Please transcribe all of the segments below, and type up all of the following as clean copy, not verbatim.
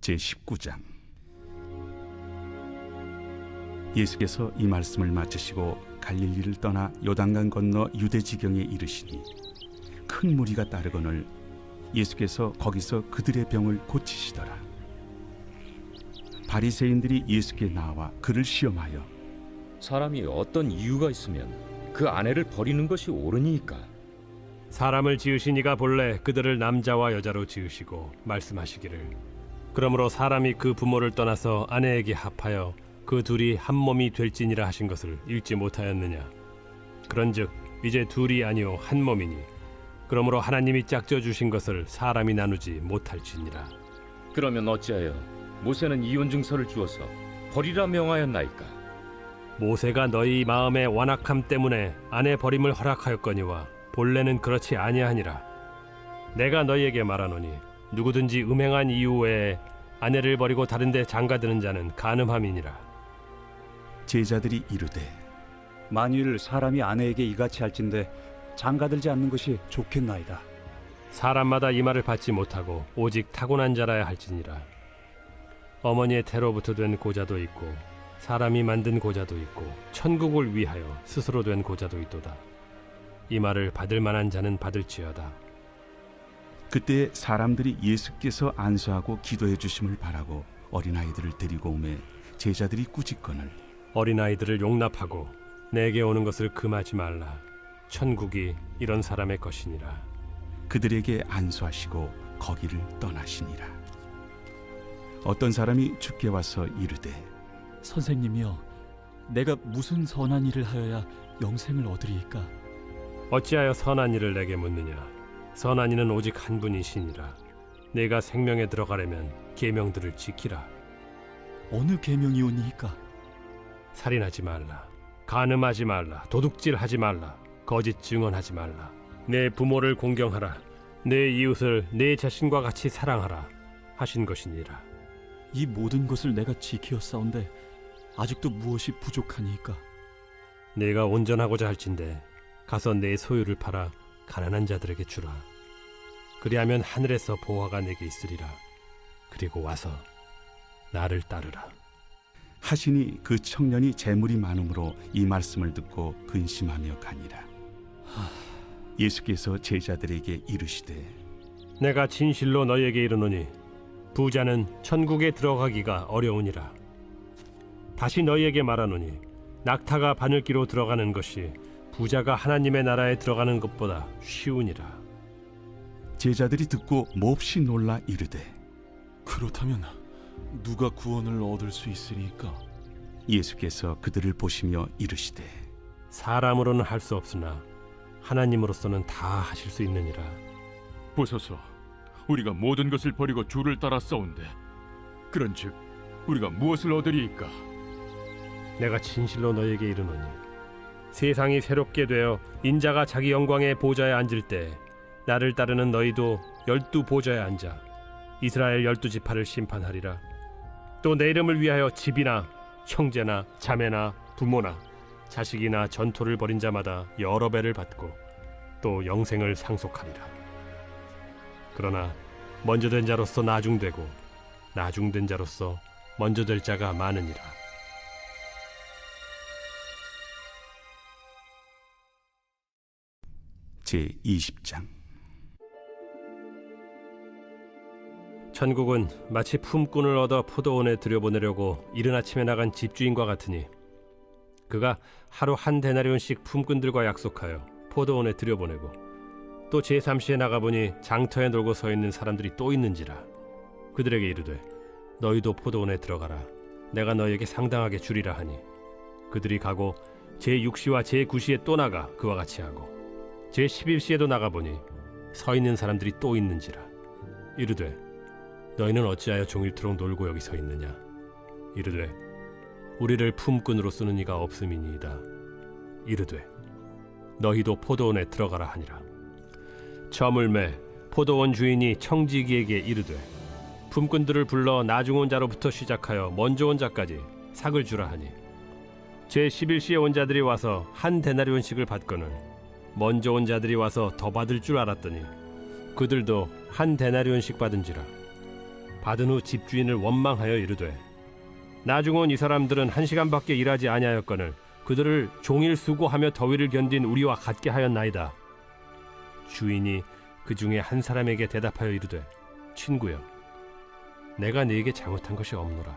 제19장. 예수께서 이 말씀을 마치시고 갈릴리를 떠나 요단강 건너 유대 지경에 이르시니 큰 무리가 따르거늘 예수께서 거기서 그들의 병을 고치시더라. 바리새인들이 예수께 나와 그를 시험하여 사람이 어떤 이유가 있으면 그 아내를 버리는 것이 옳으니까? 사람을 지으신 이가 본래 그들을 남자와 여자로 지으시고 말씀하시기를 그러므로 사람이 그 부모를 떠나서 아내에게 합하여 그 둘이 한 몸이 될지니라 하신 것을 읽지 못하였느냐. 그런즉 이제 둘이 아니요 한 몸이니 그러므로 하나님이 짝져 주신 것을 사람이 나누지 못할지니라. 그러면 어찌하여 모세는 이혼 증서를 주어서 버리라 명하였나이까? 모세가 너희 마음의 완악함 때문에 아내 버림을 허락하였거니와 본래는 그렇지 아니하니라. 내가 너희에게 말하노니 누구든지 음행한 이유 외에 아내를 버리고 다른 데 장가드는 자는 간음함이니라. 제자들이 이르되 만일 사람이 아내에게 이같이 할진대 장가들지 않는 것이 좋겠나이다. 사람마다 이 말을 받지 못하고 오직 타고난 자라야 할지니라. 어머니의 태로부터 된 고자도 있고 사람이 만든 고자도 있고 천국을 위하여 스스로 된 고자도 있도다. 이 말을 받을 만한 자는 받을지어다. 그때 사람들이 예수께서 안수하고 기도해 주심을 바라고 어린아이들을 데리고 오매 제자들이 꾸짖거늘 어린아이들을 용납하고 내게 오는 것을 금하지 말라. 천국이 이런 사람의 것이니라. 그들에게 안수하시고 거기를 떠나시니라. 어떤 사람이 주께 와서 이르되 선생님이여, 내가 무슨 선한 일을 하여야 영생을 얻으리이까? 어찌하여 선한 일을 내게 묻느냐. 선한 이는 오직 한 분이시니라. 내가 생명에 들어가려면 계명들을 지키라. 어느 계명이오니이까? 살인하지 말라, 간음하지 말라, 도둑질하지 말라, 거짓 증언하지 말라, 내 부모를 공경하라, 내 이웃을 내 자신과 같이 사랑하라 하신 것이니라. 이 모든 것을 내가 지키었사온데 아직도 무엇이 부족하니이까? 내가 온전하고자 할진대 가서 내 소유를 팔아 가난한 자들에게 주라. 그리하면 하늘에서 보화가 내게 있으리라. 그리고 와서 나를 따르라. 하시니 그 청년이 재물이 많음으로 이 말씀을 듣고 근심하며 가니라. 예수께서 제자들에게 이르시되 내가 진실로 너희에게 이르노니 부자는 천국에 들어가기가 어려우니라. 다시 너희에게 말하노니 낙타가 바늘기로 들어가는 것이 부자가 하나님의 나라에 들어가는 것보다 쉬우니라. 제자들이 듣고 몹시 놀라 이르되 그렇다면 누가 구원을 얻을 수 있으리까? 예수께서 그들을 보시며 이르시되 사람으로는 할 수 없으나 하나님으로서는 다 하실 수 있느니라. 보소서, 우리가 모든 것을 버리고 주를 따라 싸운데 그런즉 우리가 무엇을 얻으리이까? 내가 진실로 너희에게 이르노니 세상이 새롭게 되어 인자가 자기 영광의 보좌에 앉을 때 나를 따르는 너희도 12 보좌에 앉아 이스라엘 12지파를 심판하리라. 또 내 이름을 위하여 집이나 형제나 자매나 부모나 자식이나 전토를 벌인 자마다 여러 배를 받고 또 영생을 상속하리라. 그러나 먼저 된 자로서 나중되고 나중된 자로서 먼저 될 자가 많으니라. 제20장. 천국은 마치 품꾼을 얻어 포도원에 들여보내려고 이른 아침에 나간 집주인과 같으니 그가 하루 한 데나리온씩 품꾼들과 약속하여 포도원에 들여보내고 또 제3시에 나가보니 장터에 놀고 서 있는 사람들이 또 있는지라. 그들에게 이르되 너희도 포도원에 들어가라. 내가 너희에게 상당하게 주리라 하니 그들이 가고 제6시와 제9시에 또 나가 그와 같이 하고 제11시에도 나가보니 서 있는 사람들이 또 있는지라. 이르되 너희는 어찌하여 종일토록 놀고 여기 서 있느냐. 이르되 우리를 품꾼으로 쓰는 이가 없음이니이다. 이르되 너희도 포도원에 들어가라 하니라. 저물매 포도원 주인이 청지기에게 이르되 품꾼들을 불러 나중 온 자로부터 시작하여 먼저 온 자까지 삭을 주라 하니 제11시에 온 자들이 와서 한 데나리온씩을 받거늘 먼저 온 자들이 와서 더 받을 줄 알았더니 그들도 한 데나리온씩 받은지라. 받은 후 집주인을 원망하여 이르되 나중 온 이 사람들은 1시간밖에 일하지 아니하였거늘 그들을 종일 수고하며 더위를 견딘 우리와 같게 하였나이다. 주인이 그 중에 한 사람에게 대답하여 이르되 친구여, 내가 네게 잘못한 것이 없노라.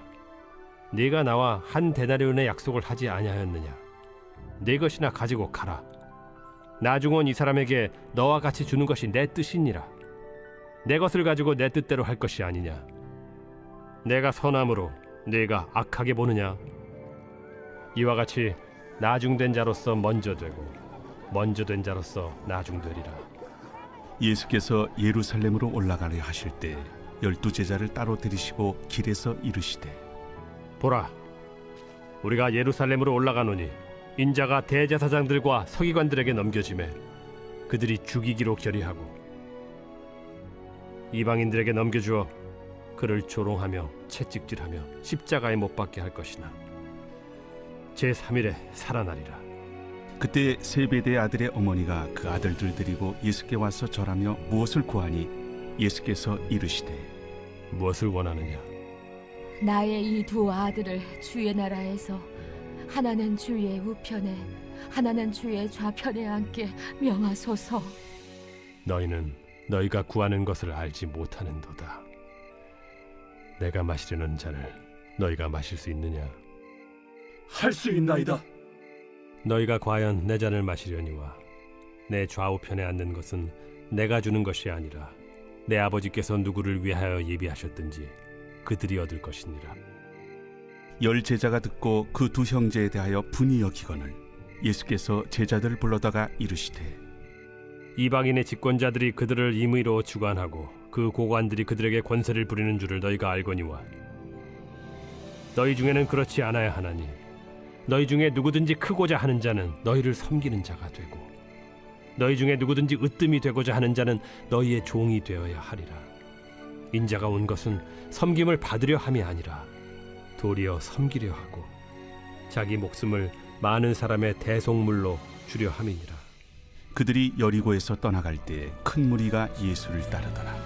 네가 나와 한 데나리온의 약속을 하지 아니하였느냐? 네 것이나 가지고 가라. 나중 온 이 사람에게 너와 같이 주는 것이 내 뜻이니라. 내 것을 가지고 내 뜻대로 할 것이 아니냐? 내가 선함으로 네가 악하게 보느냐? 이와 같이 나중된 자로서 먼저 되고 먼저 된 자로서 나중되리라. 예수께서 예루살렘으로 올라가려 하실 때 12제자를 따로 들이시고 길에서 이르시되 보라, 우리가 예루살렘으로 올라가노니 인자가 대제사장들과 서기관들에게 넘겨지매 그들이 죽이기로 결의하고 이방인들에게 넘겨주어 그를 조롱하며 채찍질하며 십자가에 못 박게 할 것이나 제3일에 살아나리라. 그때 세베대의 아들의 어머니가 그 아들들 데리고 예수께 와서 절하며 무엇을 구하니 예수께서 이르시되 무엇을 원하느냐? 나의 이 두 아들을 주의 나라에서 하나는 주의 우편에 하나는 주의 좌편에 앉게 명하소서. 너희는 너희가 구하는 것을 알지 못하는도다. 내가 마시려는 잔을 너희가 마실 수 있느냐? 할 수 있나이다. 너희가 과연 내 잔을 마시려니와 내 좌우편에 앉는 것은 내가 주는 것이 아니라 내 아버지께서 누구를 위하여 예비하셨든지 그들이 얻을 것이니라. 10제자가 듣고 그 두 형제에 대하여 분이 여기거늘 예수께서 제자들을 불러다가 이르시되 이방인의 집권자들이 그들을 임의로 주관하고 그 고관들이 그들에게 권세를 부리는 줄을 너희가 알거니와 너희 중에는 그렇지 않아야 하나니 너희 중에 누구든지 크고자 하는 자는 너희를 섬기는 자가 되고 너희 중에 누구든지 으뜸이 되고자 하는 자는 너희의 종이 되어야 하리라. 인자가 온 것은 섬김을 받으려 함이 아니라 도리어 섬기려 하고 자기 목숨을 많은 사람의 대속물로 주려 함이니라. 그들이 여리고에서 떠나갈 때 큰 무리가 예수를 따르더라.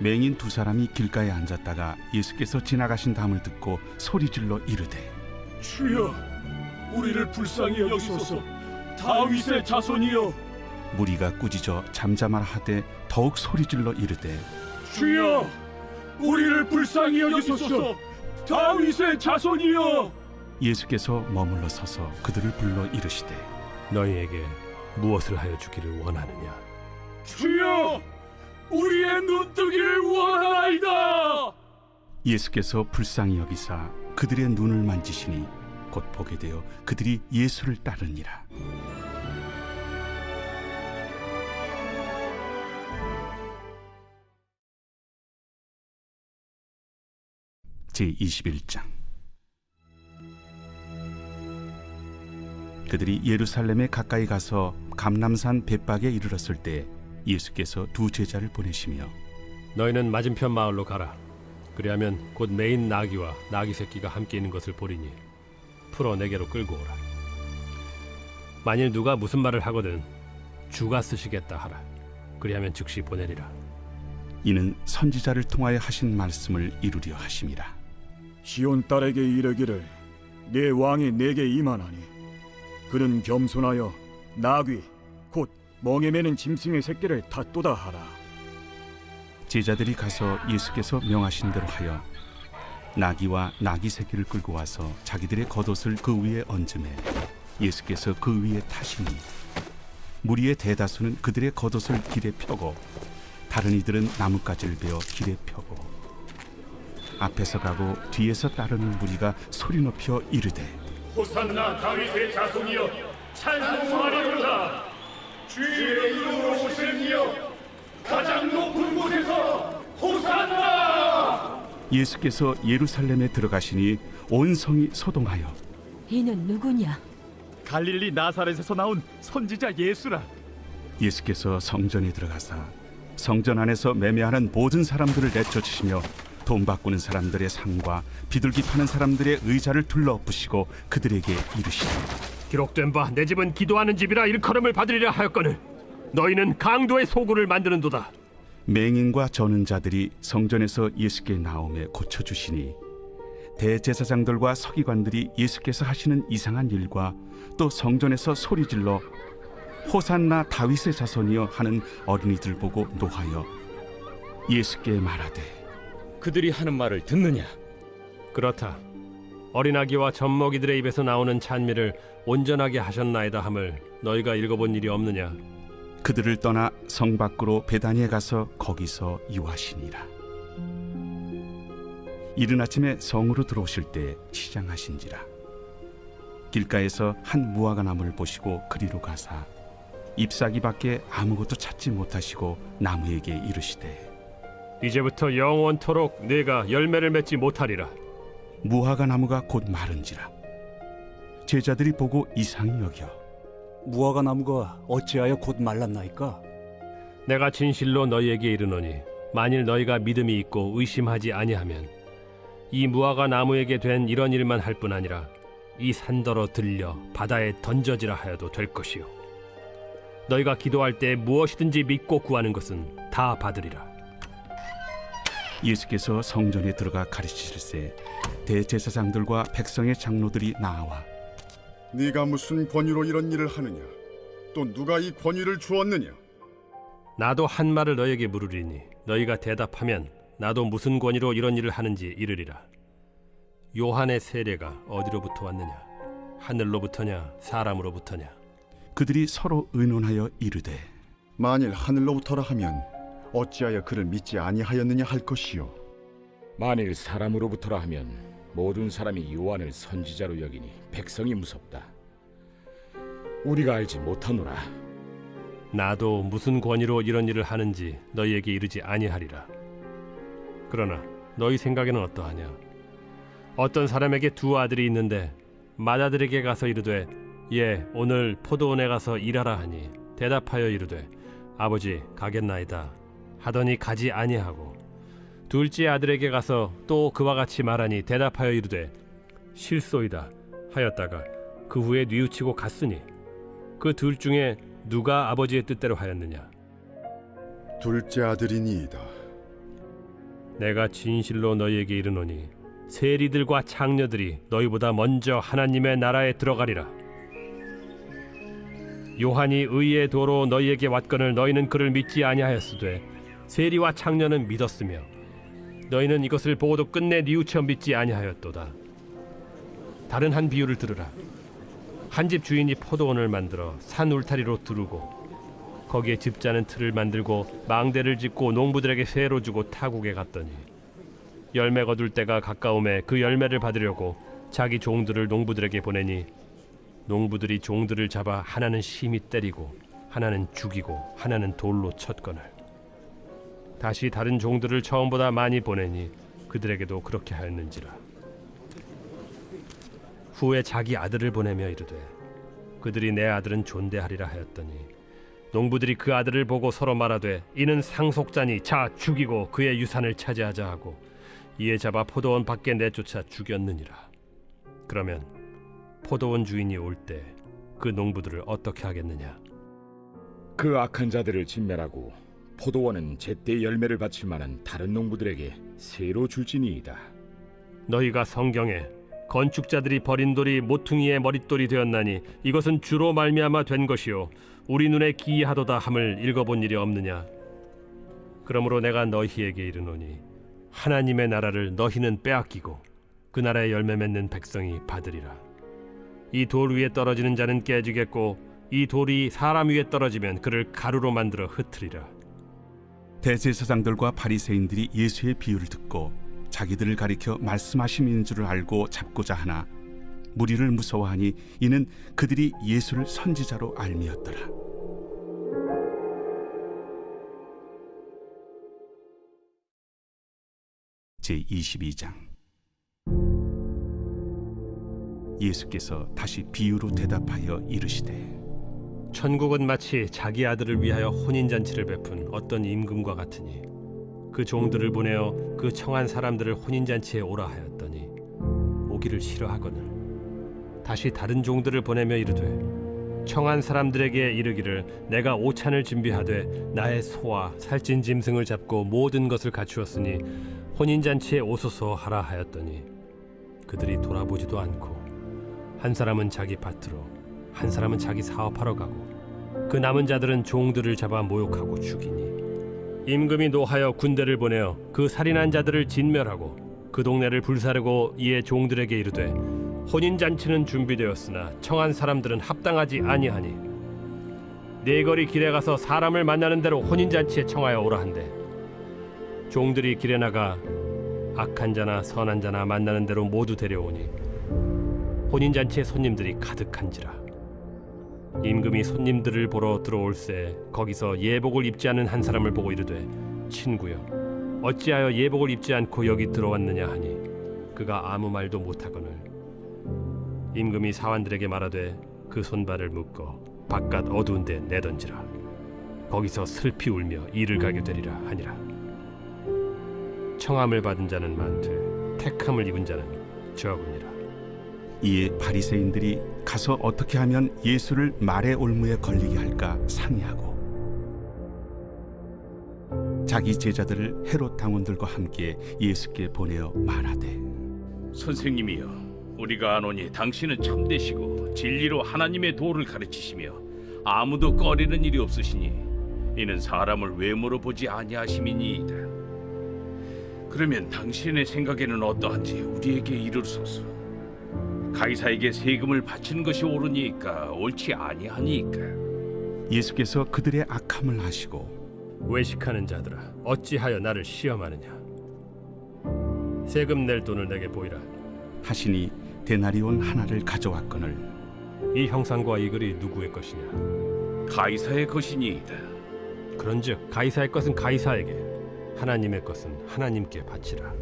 맹인 두 사람이 길가에 앉았다가 예수께서 지나가신 담을 듣고 소리질러 이르되 주여, 우리를 불쌍히 여기소서. 다윗의 자손이여. 무리가 꾸짖어 잠잠하라 하되 더욱 소리질러 이르되 주여, 우리를 불쌍히 여기소서. 다윗의 자손이여. 예수께서 머물러 서서 그들을 불러 이르시되 너희에게 무엇을 하여 주기를 원하느냐? 주여, 우리의 눈뜨기를 원하나이다. 예수께서 불쌍히 여기사 그들의 눈을 만지시니 곧 보게 되어 그들이 예수를 따르니라. 제21장. 그들이 예루살렘에 가까이 가서 감람산 벳박에 이르렀을 때 예수께서 두 제자를 보내시며 너희는 맞은편 마을로 가라. 그리하면 곧 매인 나귀와 나귀 새끼가 함께 있는 것을 보리니 풀어 내게로 끌고 오라. 만일 누가 무슨 말을 하거든 주가 쓰시겠다 하라. 그리하면 즉시 보내리라. 이는 선지자를 통하여 하신 말씀을 이루려 하심이라. 시온 딸에게 이르기를 내 왕이 내게 임하나니 그는 겸손하여 나귀 곧 멍에 매는 짐승의 새끼를 닫도다 하라. 제자들이 가서 예수께서 명하신 대로 하여 나귀와 나귀 새끼를 끌고 와서 자기들의 겉옷을 그 위에 얹음에 예수께서 그 위에 타시니 무리의 대다수는 그들의 겉옷을 길에 펴고 다른 이들은 나뭇가지를 베어 길에 펴고 앞에서 가고 뒤에서 따르는 무리가 소리 높여 이르되 호산나 다윗의 자손이여, 찬송하리로다. 주의 이름으로 오시는 이여, 가장 높은 곳에서 호산나. 예수께서 예루살렘에 들어가시니 온 성이 소동하여 이는 누구냐? 갈릴리 나사렛에서 나온 선지자 예수라. 예수께서 성전에 들어가사 성전 안에서 매매하는 모든 사람들을 내쫓으시며 돈 바꾸는 사람들의 상과 비둘기 파는 사람들의 의자를 둘러엎으시고 그들에게 이르시되 기록된 바 내 집은 기도하는 집이라 일컬음을 받으리라 하였거늘 너희는 강도의 소굴을 만드는도다. 맹인과 저는 자들이 성전에서 예수께 나오매 고쳐주시니 대제사장들과 서기관들이 예수께서 하시는 이상한 일과 또 성전에서 소리질러 호산나 다윗의 자손이여 하는 어린이들 보고 노하여 예수께 말하되 그들이 하는 말을 듣느냐? 그렇다. 어린아기와 젖먹이들의 입에서 나오는 찬미를 온전하게 하셨나이다 함을 너희가 읽어본 일이 없느냐? 그들을 떠나 성 밖으로 베다니에 가서 거기서 유하시니라. 이른 아침에 성으로 들어오실 때 시장하신지라. 길가에서 한 무화과 나무를 보시고 그리로 가사 잎사귀 밖에 아무것도 찾지 못하시고 나무에게 이르시되 이제부터 영원토록 네가 열매를 맺지 못하리라. 무화과 나무가 곧 마른지라. 제자들이 보고 이상히 여겨 무화과 나무가 어찌하여 곧 말랐나이까? 내가 진실로 너희에게 이르노니 만일 너희가 믿음이 있고 의심하지 아니하면 이 무화과 나무에게 된 이런 일만 할 뿐 아니라 이 산더러 들려 바다에 던져지라 하여도 될 것이요 너희가 기도할 때 무엇이든지 믿고 구하는 것은 다 받으리라. 예수께서 성전에 들어가 가르치실세 대제사장들과 백성의 장로들이 나와 네가 무슨 권위로 이런 일을 하느냐? 또 누가 이 권위를 주었느냐? 나도 한 말을 너희에게 물으리니 너희가 대답하면 나도 무슨 권위로 이런 일을 하는지 이르리라. 요한의 세례가 어디로부터 왔느냐? 하늘로부터냐 사람으로부터냐? 그들이 서로 의논하여 이르되 만일 하늘로부터라 하면 어찌하여 그를 믿지 아니하였느냐 할 것이요. 만일 사람으로부터라 하면 모든 사람이 요한을 선지자로 여기니 백성이 무섭다. 우리가 알지 못하노라. 나도 무슨 권위로 이런 일을 하는지 너희에게 이르지 아니하리라. 그러나 너희 생각에는 어떠하냐? 어떤 사람에게 두 아들이 있는데 맏아들에게 가서 이르되 예 오늘 포도원에 가서 일하라 하니 대답하여 이르되 아버지 가겠나이다 하더니 가지 아니하고 둘째 아들에게 가서 또 그와 같이 말하니 대답하여 이르되 실소이다 하였다가 그 후에 뉘우치고 갔으니 그 둘 중에 누가 아버지의 뜻대로 하였느냐? 둘째 아들이니이다. 내가 진실로 너희에게 이르노니 세리들과 창녀들이 너희보다 먼저 하나님의 나라에 들어가리라. 요한이 의의 도로 너희에게 왔거늘 너희는 그를 믿지 아니하였으되 세리와 창녀는 믿었으며 너희는 이것을 보고도 끝내 뉘우쳐 믿지 아니하였도다. 다른 한 비유를 들으라. 한 집 주인이 포도원을 만들어 산 울타리로 두르고 거기에 집자는 틀을 만들고 망대를 짓고 농부들에게 세로 주고 타국에 갔더니 열매 거둘 때가 가까움에 그 열매를 받으려고 자기 종들을 농부들에게 보내니 농부들이 종들을 잡아 하나는 심히 때리고 하나는 죽이고 하나는 돌로 쳤거늘 다시 다른 종들을 처음보다 많이 보내니 그들에게도 그렇게 하였는지라. 후에 자기 아들을 보내며 이르되 그들이 내 아들은 존대하리라 하였더니 농부들이 그 아들을 보고 서로 말하되 이는 상속자니 자 죽이고 그의 유산을 차지하자 하고 이에 잡아 포도원 밖에 내쫓아 죽였느니라. 그러면 포도원 주인이 올 때 그 농부들을 어떻게 하겠느냐? 그 악한 자들을 진멸하고 포도원은 제때 열매를 바칠 만한 다른 농부들에게 새로 줄지니이다. 너희가 성경에 건축자들이 버린 돌이 모퉁이의 머릿돌이 되었나니 이것은 주로 말미암아 된 것이요 우리 눈에 기이하도다 함을 읽어본 일이 없느냐? 그러므로 내가 너희에게 이르노니 하나님의 나라를 너희는 빼앗기고 그 나라의 열매 맺는 백성이 받으리라. 이 돌 위에 떨어지는 자는 깨지겠고 이 돌이 사람 위에 떨어지면 그를 가루로 만들어 흩으리라. 대제사장들과 바리새인들이 예수의 비유를 듣고 자기들을 가리켜 말씀하심인 줄을 알고 잡고자 하나 무리를 무서워하니 이는 그들이 예수를 선지자로 알미었더라. 제22장 예수께서 다시 비유로 대답하여 이르시되 천국은 마치 자기 아들을 위하여 혼인잔치를 베푼 어떤 임금과 같으니 그 종들을 보내어 그 청한 사람들을 혼인잔치에 오라 하였더니 오기를 싫어하거늘 다시 다른 종들을 보내며 이르되 청한 사람들에게 이르기를 내가 오찬을 준비하되 나의 소와 살찐 짐승을 잡고 모든 것을 갖추었으니 혼인잔치에 오소서 하라 하였더니 그들이 돌아보지도 않고 한 사람은 자기 밭으로 한 사람은 자기 사업하러 가고 그 남은 자들은 종들을 잡아 모욕하고 죽이니 임금이 노하여 군대를 보내어 그 살인한 자들을 진멸하고 그 동네를 불사르고 이에 종들에게 이르되 혼인잔치는 준비되었으나 청한 사람들은 합당하지 아니하니 네 거리 길에 가서 사람을 만나는 대로 혼인잔치에 청하여 오라 한대 종들이 길에 나가 악한 자나 선한 자나 만나는 대로 모두 데려오니 혼인잔치에 손님들이 가득한지라 임금이 손님들을 보러 들어올새 거기서 예복을 입지 않은 한 사람을 보고 이르되 친구여 어찌하여 예복을 입지 않고 여기 들어왔느냐 하니 그가 아무 말도 못하거늘 임금이 사환들에게 말하되 그 손발을 묶어 바깥 어두운 데 내던지라 거기서 슬피 울며 이를 가게 되리라 하니라 청함을 받은 자는 많되 택함을 입은 자는 적으니라. 이에 바리새인들이 가서 어떻게 하면 예수를 말의 올무에 걸리게 할까 상의하고 자기 제자들을 헤롯 당원들과 함께 예수께 보내어 말하되 선생님이여 우리가 아노니 당신은 참되시고 진리로 하나님의 도를 가르치시며 아무도 꺼리는 일이 없으시니 이는 사람을 외모로 보지 아니하심이니이다. 그러면 당신의 생각에는 어떠한지 우리에게 이르소서. 가이사에게 세금을 바치는 것이 옳으니까 옳지 아니하니까. 예수께서 그들의 악함을 아시고 외식하는 자들아 어찌하여 나를 시험하느냐 세금 낼 돈을 내게 보이라 하시니 데나리온 하나를 가져왔거늘 이 형상과 이 글이 누구의 것이냐 가이사의 것이니이다. 그런즉 가이사의 것은 가이사에게 하나님의 것은 하나님께 바치라.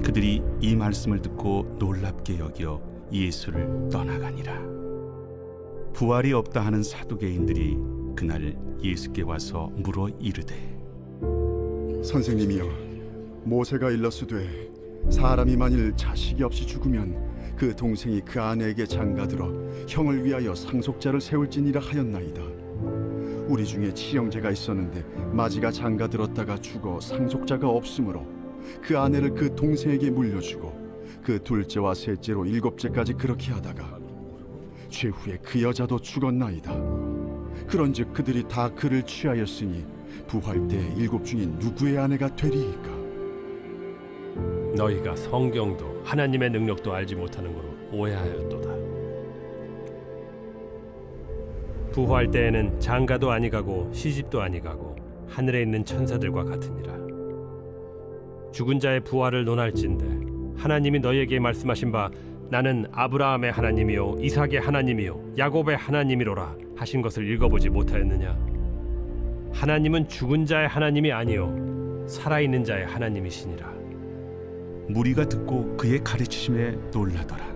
그들이 이 말씀을 듣고 놀랍게 여겨 예수를 떠나가니라. 부활이 없다 하는 사두개인들이 그날 예수께 와서 물어 이르되 선생님이여 모세가 일렀으되 사람이 만일 자식이 없이 죽으면 그 동생이 그 아내에게 장가들어 형을 위하여 상속자를 세울지니라 하였나이다. 우리 중에 치형제가 있었는데 마지가 장가들었다가 죽어 상속자가 없으므로 그 아내를 그 동생에게 물려주고 그 둘째와 셋째로 일곱째까지 그렇게 하다가 최후에 그 여자도 죽었나이다. 그런즉 그들이 다 그를 취하였으니 부활 때 일곱 중에 누구의 아내가 되리이까? 너희가 성경도 하나님의 능력도 알지 못하는 거로 오해하였도다. 부활 때에는 장가도 아니가고 시집도 아니가고 하늘에 있는 천사들과 같으니라. 죽은 자의 부활을 논할진대 하나님이 너희에게 말씀하신 바 나는 아브라함의 하나님이요 이삭의 하나님이요 야곱의 하나님이로라 하신 것을 읽어보지 못하였느냐. 하나님은 죽은 자의 하나님이 아니요 살아있는 자의 하나님이시니라. 무리가 듣고 그의 가르치심에 놀라더라.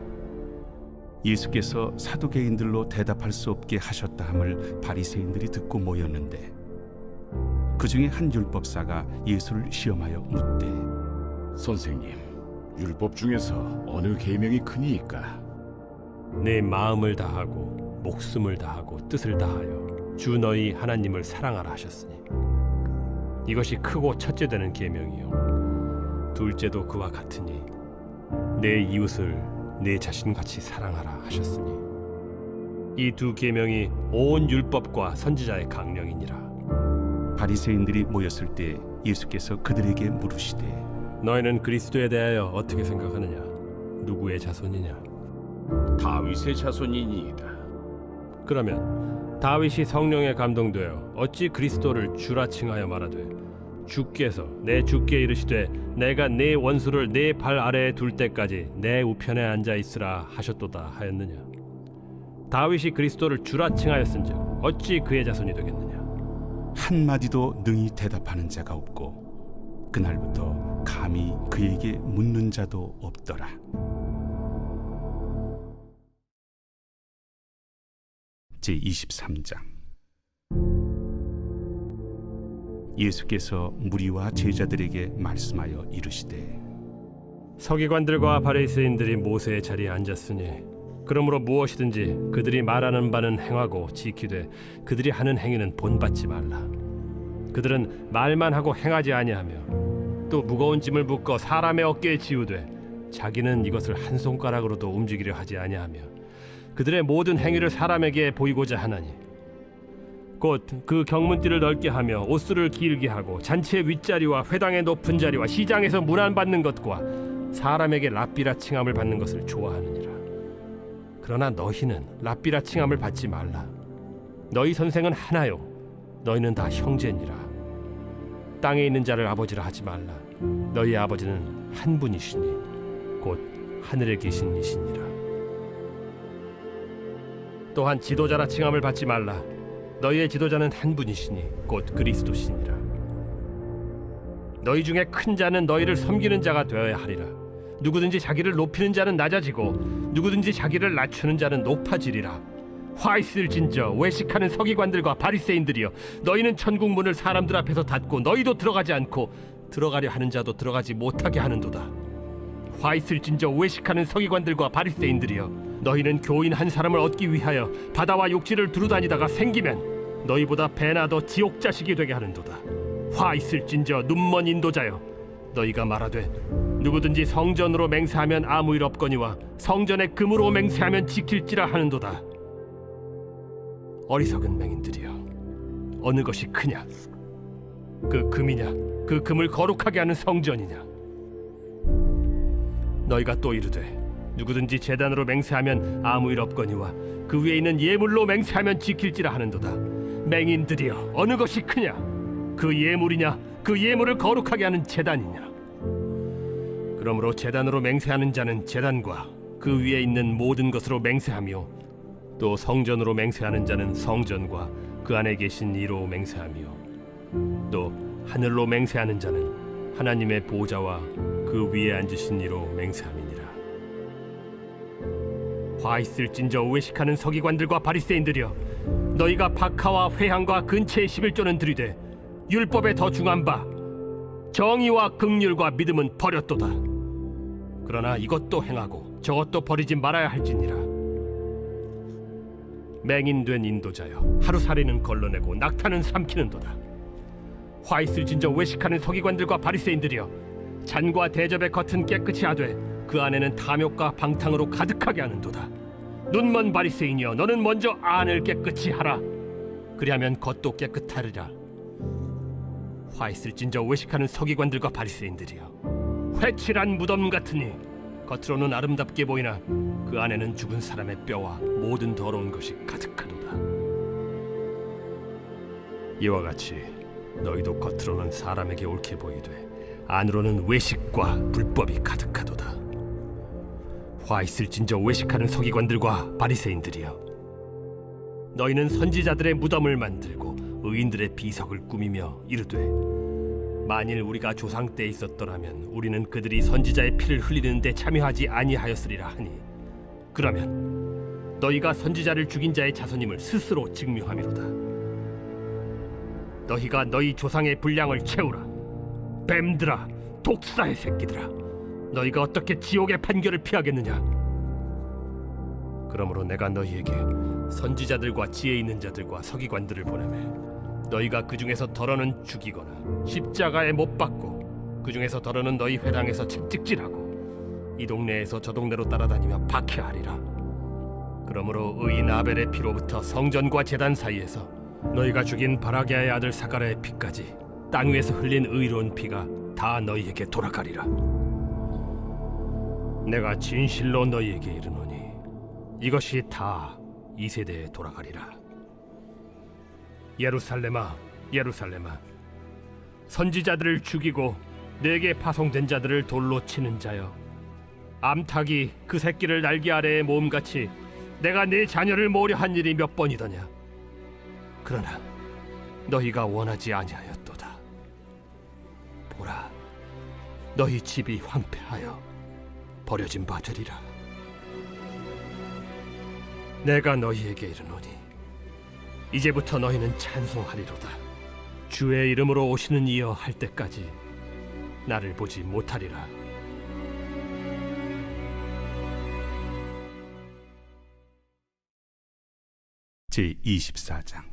예수께서 사두개인들로 대답할 수 없게 하셨다 함을 바리새인들이 듣고 모였는데 그 중에 한 율법사가 예수를 시험하여 묻되 선생님, 율법 중에서 어느 계명이 크니이까? 내 마음을 다하고 목숨을 다하고 뜻을 다하여 주 너희 하나님을 사랑하라 하셨으니 이것이 크고 첫째 되는 계명이요 둘째도 그와 같으니 내 이웃을 내 자신같이 사랑하라 하셨으니 이 두 계명이 온 율법과 선지자의 강령이니라. 바리새인들이 모였을 때 예수께서 그들에게 물으시되 너희는 그리스도에 대하여 어떻게 생각하느냐? 누구의 자손이냐? 다윗의 자손이니이다. 그러면 다윗이 성령에 감동되어 어찌 그리스도를 주라 칭하여 말하되 주께서 내 주께 이르시되 내가 네 원수를 네 발 아래에 둘 때까지 내 우편에 앉아 있으라 하셨도다 하였느냐. 다윗이 그리스도를 주라 칭하였은즉 어찌 그의 자손이 되겠느냐. 한마디도 능히 대답하는 자가 없고 그날부터 감히 그에게 묻는 자도 없더라. 제23장 예수께서 무리와 제자들에게 말씀하여 이르시되 서기관들과 바리새인들이 모세의 자리에 앉았으니 그러므로 무엇이든지 그들이 말하는 바는 행하고 지키되 그들이 하는 행위는 본받지 말라. 그들은 말만 하고 행하지 아니하며 또 무거운 짐을 묶어 사람의 어깨에 지우되 자기는 이것을 한 손가락으로도 움직이려 하지 아니하며 그들의 모든 행위를 사람에게 보이고자 하나니 곧 그 경문띠를 넓게 하며 옷수를 길게 하고 잔치의 윗자리와 회당의 높은 자리와 시장에서 문안받는 것과 사람에게 랍비라 칭함을 받는 것을 좋아하느니라. 그러나 너희는 랍비라 칭함을 받지 말라. 너희 선생은 하나요 너희는 다 형제니라. 땅에 있는 자를 아버지라 하지 말라. 너희 아버지는 한 분이시니 곧 하늘에 계신 이시니라. 또한 지도자라 칭함을 받지 말라. 너희의 지도자는 한 분이시니 곧 그리스도시니라. 너희 중에 큰 자는 너희를 섬기는 자가 되어야 하리라. 누구든지 자기를 높이는 자는 낮아지고 누구든지 자기를 낮추는 자는 높아지리라. 화 있을진저 외식하는 서기관들과 바리새인들이여, 너희는 천국 문을 사람들 앞에서 닫고 너희도 들어가지 않고 들어가려 하는 자도 들어가지 못하게 하는도다. 화 있을진저 외식하는 서기관들과 바리새인들이여, 너희는 교인 한 사람을 얻기 위하여 바다와 욕지를 두루다니다가 생기면 너희보다 배나 더 지옥 자식이 되게 하는도다. 화 있을진저 눈먼 인도자여, 너희가 말하되 누구든지 성전으로 맹세하면 아무 일 없거니와 성전에 금으로 맹세하면 지킬지라 하는도다. 어리석은 맹인들이여, 어느 것이 크냐? 그 금이냐? 그 금을 거룩하게 하는 성전이냐? 너희가 또 이르되 누구든지 제단으로 맹세하면 아무 일 없거니와 그 위에 있는 예물로 맹세하면 지킬지라 하는도다. 맹인들이여, 어느 것이 크냐? 그 예물이냐? 그 예물을 거룩하게 하는 제단이냐? 그러므로 제단으로 맹세하는 자는 제단과 그 위에 있는 모든 것으로 맹세하며 또 성전으로 맹세하는 자는 성전과 그 안에 계신 이로 맹세하며 또 하늘로 맹세하는 자는 하나님의 보좌와 그 위에 앉으신 이로 맹세함이니라. 화 있을진저 외식하는 서기관들과 바리새인들이여, 너희가 박하와 회향과 근체의 11조는 들이되 율법에 더 중한 바 정의와 긍휼과 믿음은 버렸도다. 그러나 이것도 행하고 저것도 버리지 말아야 할지니라. 맹인된 인도자여, 하루살이는 걸러내고 낙타는 삼키는도다. 화 있을진저 외식하는 서기관들과 바리새인들이여, 잔과 대접의 겉은 깨끗이 하되 그 안에는 탐욕과 방탕으로 가득하게 하는도다. 눈먼 바리새인이여, 너는 먼저 안을 깨끗이 하라. 그리하면 겉도 깨끗하리라. 화 있을진저 외식하는 서기관들과 바리새인들이여, 회칠한 무덤 같으니 겉으로는 아름답게 보이나 그 안에는 죽은 사람의 뼈와 모든 더러운 것이 가득하도다. 이와 같이 너희도 겉으로는 사람에게 옳게 보이되 안으로는 외식과 불법이 가득하도다. 화 있을진저 외식하는 서기관들과 바리새인들이여, 너희는 선지자들의 무덤을 만들고 의인들의 비석을 꾸미며 이르되 만일 우리가 조상 때 있었더라면 우리는 그들이 선지자의 피를 흘리는 데 참여하지 아니하였으리라 하니, 그러면 너희가 선지자를 죽인 자의 자손임을 스스로 증명함이로다. 너희가 너희 조상의 분량을 채우라. 뱀들아, 독사의 새끼들아, 너희가 어떻게 지옥의 판결을 피하겠느냐? 그러므로 내가 너희에게 선지자들과 지혜 있는 자들과 서기관들을 보내매 너희가 그 중에서 덜어는 죽이거나 십자가에 못 박고 그 중에서 덜어는 너희 회당에서 채찍질하고 이 동네에서 저 동네로 따라다니며 박해하리라. 그러므로 의인 아벨의 피로부터 성전과 제단 사이에서 너희가 죽인 바라게아의 아들 사가랴의 피까지 땅 위에서 흘린 의로운 피가 다 너희에게 돌아가리라. 내가 진실로 너희에게 이르노니 이것이 다 이 세대에 돌아가리라. 예루살렘아, 예루살렘아, 선지자들을 죽이고 내게 파송된 자들을 돌로 치는 자여, 암탉이 그 새끼를 날개 아래에 모음같이 내가 네 자녀를 모으려 한 일이 몇 번이더냐? 그러나 너희가 원하지 아니하였도다. 보라, 너희 집이 황폐하여 버려진 바 되리라. 내가 너희에게 이르노니 이제부터 너희는 찬송하리로다. 주의 이름으로 오시는 이여 할 때까지 나를 보지 못하리라. 제24장.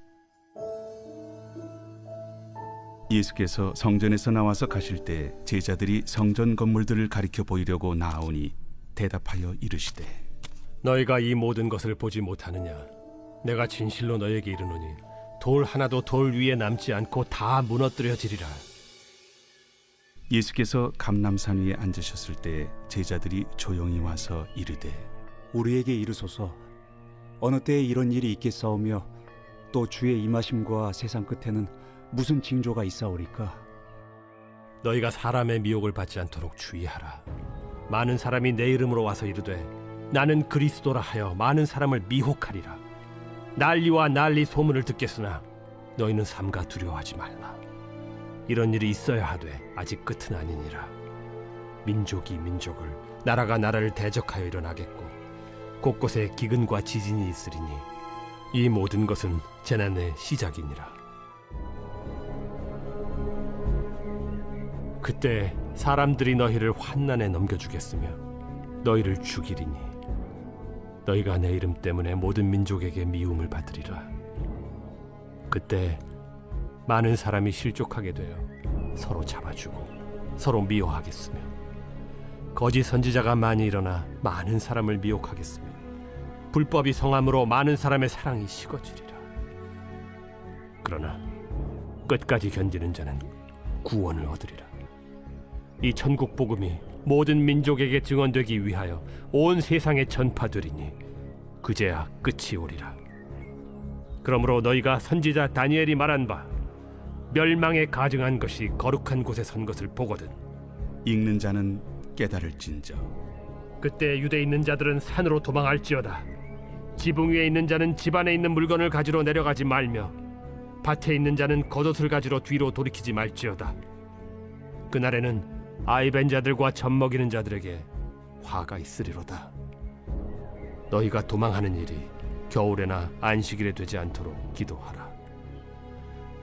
예수께서 성전에서 나와서 가실 때 제자들이 성전 건물들을 가리켜 보이려고 나아오니 대답하여 이르시되 너희가 이 모든 것을 보지 못하느냐? 내가 진실로 너에게 이르노니 돌 하나도 돌 위에 남지 않고 다 무너뜨려지리라. 예수께서 감람산 위에 앉으셨을 때 제자들이 조용히 와서 이르되 우리에게 이르소서 어느 때에 이런 일이 있겠사오며 또 주의 임하심과 세상 끝에는 무슨 징조가 있사오리까? 너희가 사람의 미혹을 받지 않도록 주의하라. 많은 사람이 내 이름으로 와서 이르되 나는 그리스도라 하여 많은 사람을 미혹하리라. 난리와 난리 소문을 듣겠으나 너희는 삼가 두려워하지 말라. 이런 일이 있어야 하되 아직 끝은 아니니라. 민족이 민족을, 나라가 나라를 대적하여 일어나겠고 곳곳에 기근과 지진이 있으리니 이 모든 것은 재난의 시작이니라. 그때 사람들이 너희를 환난에 넘겨주겠으며 너희를 죽이리니 너희가 내 이름 때문에 모든 민족에게 미움을 받으리라. 그때 많은 사람이 실족하게 되어 서로 잡아주고 서로 미워하겠으며 거짓 선지자가 많이 일어나 많은 사람을 미혹하겠으며 불법이 성함으로 많은 사람의 사랑이 식어지리라. 그러나 끝까지 견디는 자는 구원을 얻으리라. 이 천국 복음이 모든 민족에게 증언되기 위하여 온 세상에 전파되리니 그제야 끝이 오리라. 그러므로 너희가 선지자 다니엘이 말한 바 멸망에 가증한 것이 거룩한 곳에 선 것을 보거든. 읽는 자는 깨달을진저. 그때 유대에 있는 자들은 산으로 도망할지어다. 지붕 위에 있는 자는 집 안에 있는 물건을 가지러 내려가지 말며 밭에 있는 자는 겉옷을 가지러 뒤로 돌이키지 말지어다. 그날에는 아이 벤 자들과 젖 먹이는 자들에게 화가 있으리로다. 너희가 도망하는 일이 겨울에나 안식일에 되지 않도록 기도하라.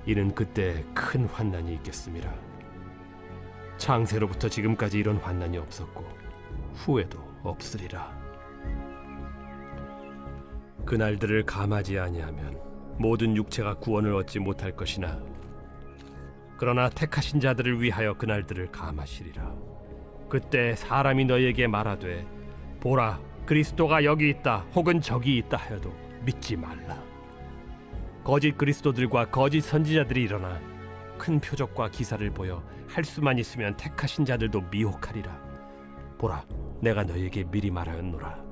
이는 그때 큰 환난이 있겠음이라. 창세로부터 지금까지 이런 환난이 없었고 후에도 없으리라. 그날들을 감하지 아니하면 모든 육체가 구원을 얻지 못할 것이나 그러나 택하신 자들을 위하여 그날들을 감하시리라. 그때 사람이 너희에게 말하되 보라 그리스도가 여기 있다 혹은 저기 있다 하여도 믿지 말라. 거짓 그리스도들과 거짓 선지자들이 일어나 큰 표적과 기사를 보여 할 수만 있으면 택하신 자들도 미혹하리라. 보라 내가 너희에게 미리 말하였노라.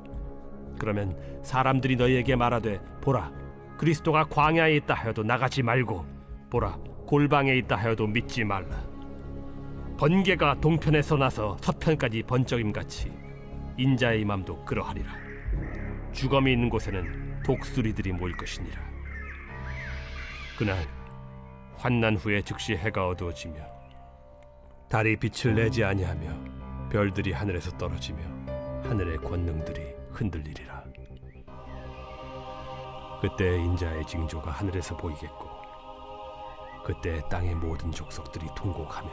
그러면 사람들이 너희에게 말하되 보라 그리스도가 광야에 있다 하여도 나가지 말고 보라 골방에 있다 하여도 믿지 말라. 번개가 동편에서 나서 서편까지 번쩍임같이 인자의 임함도 그러하리라. 주검이 있는 곳에는 독수리들이 모일 것이니라. 그날 환난 후에 즉시 해가 어두워지며 달이 빛을 내지 아니하며 별들이 하늘에서 떨어지며 하늘의 권능들이 흔들리리라. 그때 인자의 징조가 하늘에서 보이겠고 그때 땅의 모든 족속들이 통곡하며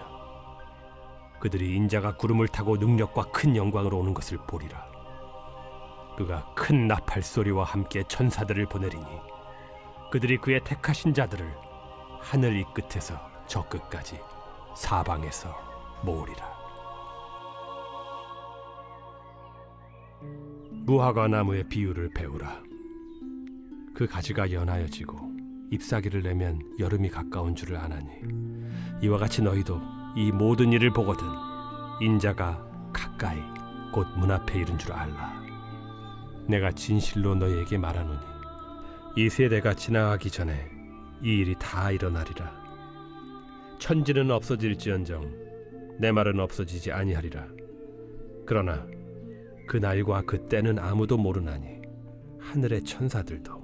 그들이 인자가 구름을 타고 능력과 큰 영광으로 오는 것을 보리라. 그가 큰 나팔 소리와 함께 천사들을 보내리니 그들이 그의 택하신 자들을 하늘 이 끝에서 저 끝까지 사방에서 모으리라. 무화과 나무의 비유를 배우라. 그 가지가 연하여지고 잎사귀를 내면 여름이 가까운 줄을 아나니 이와 같이 너희도 이 모든 일을 보거든 인자가 가까이 곧 문 앞에 이른 줄 알라. 내가 진실로 너희에게 말하노니 이 세대가 지나가기 전에 이 일이 다 일어나리라. 천지는 없어질지언정 내 말은 없어지지 아니하리라. 그러나 그 날과 그 때는 아무도 모르나니 하늘의 천사들도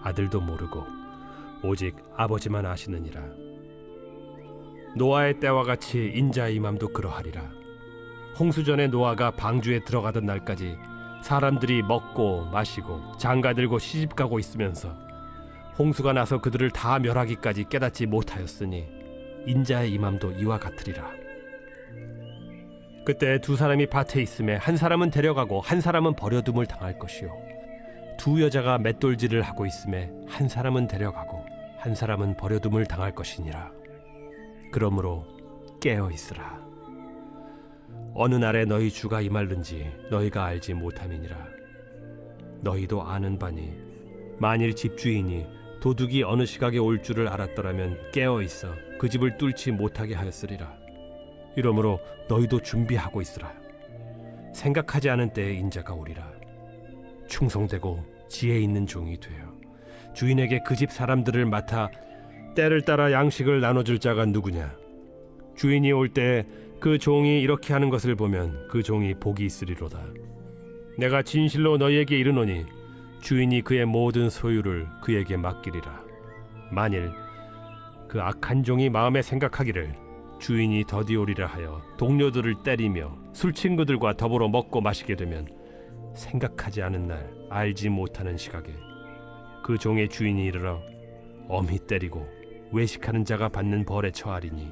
아들도 모르고 오직 아버지만 아시느니라. 노아의 때와 같이 인자의 임함도 그러하리라. 홍수전에 노아가 방주에 들어가던 날까지 사람들이 먹고 마시고 장가들고 시집가고 있으면서 홍수가 나서 그들을 다 멸하기까지 깨닫지 못하였으니 인자의 임함도 이와 같으리라. 그때 두 사람이 밭에 있음에 한 사람은 데려가고 한 사람은 버려둠을 당할 것이요 두 여자가 맷돌질을 하고 있음에 한 사람은 데려가고 한 사람은 버려둠을 당할 것이니라. 그러므로 깨어 있으라. 어느 날에 너희 주가 임할는지 너희가 알지 못함이니라. 너희도 아는 바니 만일 집주인이 도둑이 어느 시각에 올 줄을 알았더라면 깨어 있어 그 집을 뚫지 못하게 하였으리라. 이러므로 너희도 준비하고 있으라. 생각하지 않은 때에 인자가 오리라. 충성되고 지혜 있는 종이 되어 주인에게 그 집 사람들을 맡아 때를 따라 양식을 나눠줄 자가 누구냐? 주인이 올 때에 그 종이 이렇게 하는 것을 보면 그 종이 복이 있으리로다. 내가 진실로 너희에게 이르노니 주인이 그의 모든 소유를 그에게 맡기리라. 만일 그 악한 종이 마음에 생각하기를 주인이 더디오리라 하여 동료들을 때리며 술 친구들과 더불어 먹고 마시게 되면 생각하지 않은 날 알지 못하는 시각에 그 종의 주인이 이르러 엄히 때리고 외식하는 자가 받는 벌에 처하리니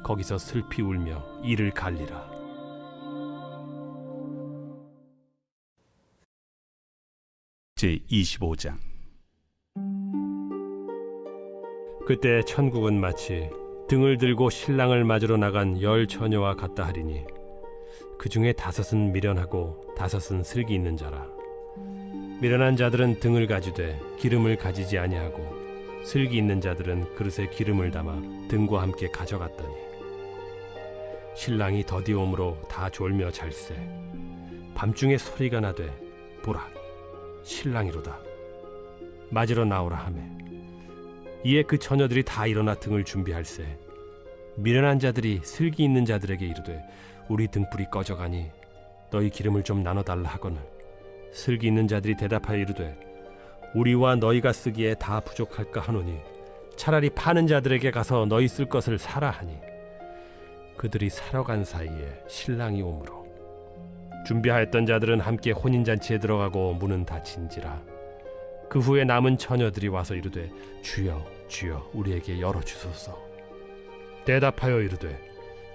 거기서 슬피 울며 이를 갈리라. 제25장. 그때 천국은 마치 등을 들고 신랑을 맞으러 나간 10 처녀와 같다 하리니 그 중에 5은 미련하고 5은 슬기 있는 자라. 미련한 자들은 등을 가지되 기름을 가지지 아니하고 슬기 있는 자들은 그릇에 기름을 담아 등과 함께 가져갔더니 신랑이 더디옴으로 다 졸며 잘세. 밤중에 소리가 나되 보라 신랑이로다 맞으러 나오라 하매 이에 그 처녀들이 다 일어나 등을 준비할세. 미련한 자들이 슬기 있는 자들에게 이르되 우리 등불이 꺼져가니 너희 기름을 좀 나눠달라 하거늘 슬기 있는 자들이 대답하여 이르되 우리와 너희가 쓰기에 다 부족할까 하노니 차라리 파는 자들에게 가서 너희 쓸 것을 사라 하니 그들이 사러 간 사이에 신랑이 오므로 준비하였던 자들은 함께 혼인잔치에 들어가고 문은 닫힌지라. 그 후에 남은 처녀들이 와서 이르되 주여 주여 우리에게 열어주소서. 대답하여 이르되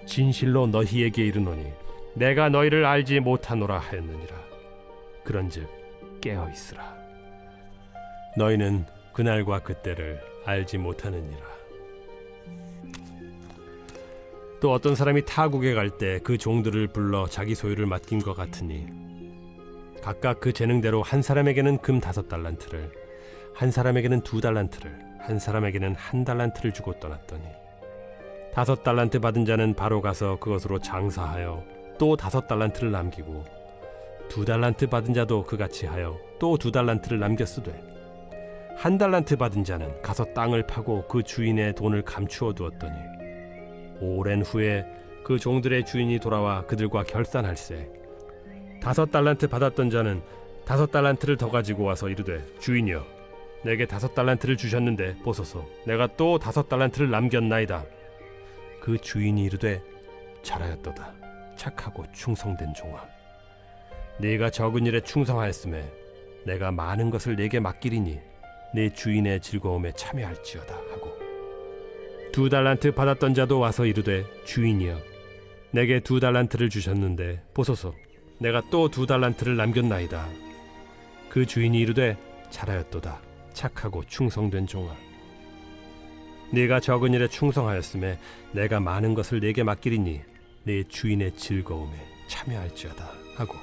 진실로 너희에게 이르노니 내가 너희를 알지 못하노라 하였느니라. 그런즉 깨어 있으라. 너희는 그날과 그때를 알지 못하느니라. 또 어떤 사람이 타국에 갈 때 그 종들을 불러 자기 소유를 맡긴 것 같으니 각각 그 재능대로 한 사람에게는 금 5달란트를, 한 사람에게는 2달란트를, 한 사람에게는 1달란트를 주고 떠났더니 5달란트 받은 자는 바로 가서 그것으로 장사하여 또 5달란트를 남기고 2달란트 받은 자도 그같이 하여 또 2달란트를 남겼으되 1달란트 받은 자는 가서 땅을 파고 그 주인의 돈을 감추어 두었더니 오랜 후에 그 종들의 주인이 돌아와 그들과 결산할세. 5달란트 받았던 자는 5달란트를 더 가지고 와서 이르되 주인이여 내게 5달란트를 주셨는데 보소서 내가 또 5달란트를 남겼나이다. 그 주인이 이르되 잘하였도다 착하고 충성된 종아. 네가 적은 일에 충성하였음에 내가 많은 것을 네게 맡기리니 네 주인의 즐거움에 참여할지어다 하고 2달란트 받았던 자도 와서 이르되 주인이여 내게 2달란트를 주셨는데 보소서 내가 또 2달란트를 남겼나이다. 그 주인이 이르되 잘하였도다 착하고 충성된 종아. 네가 적은 일에 충성하였음에 내가 많은 것을 네게 맡기리니 네 주인의 즐거움에 참여할지어다 하고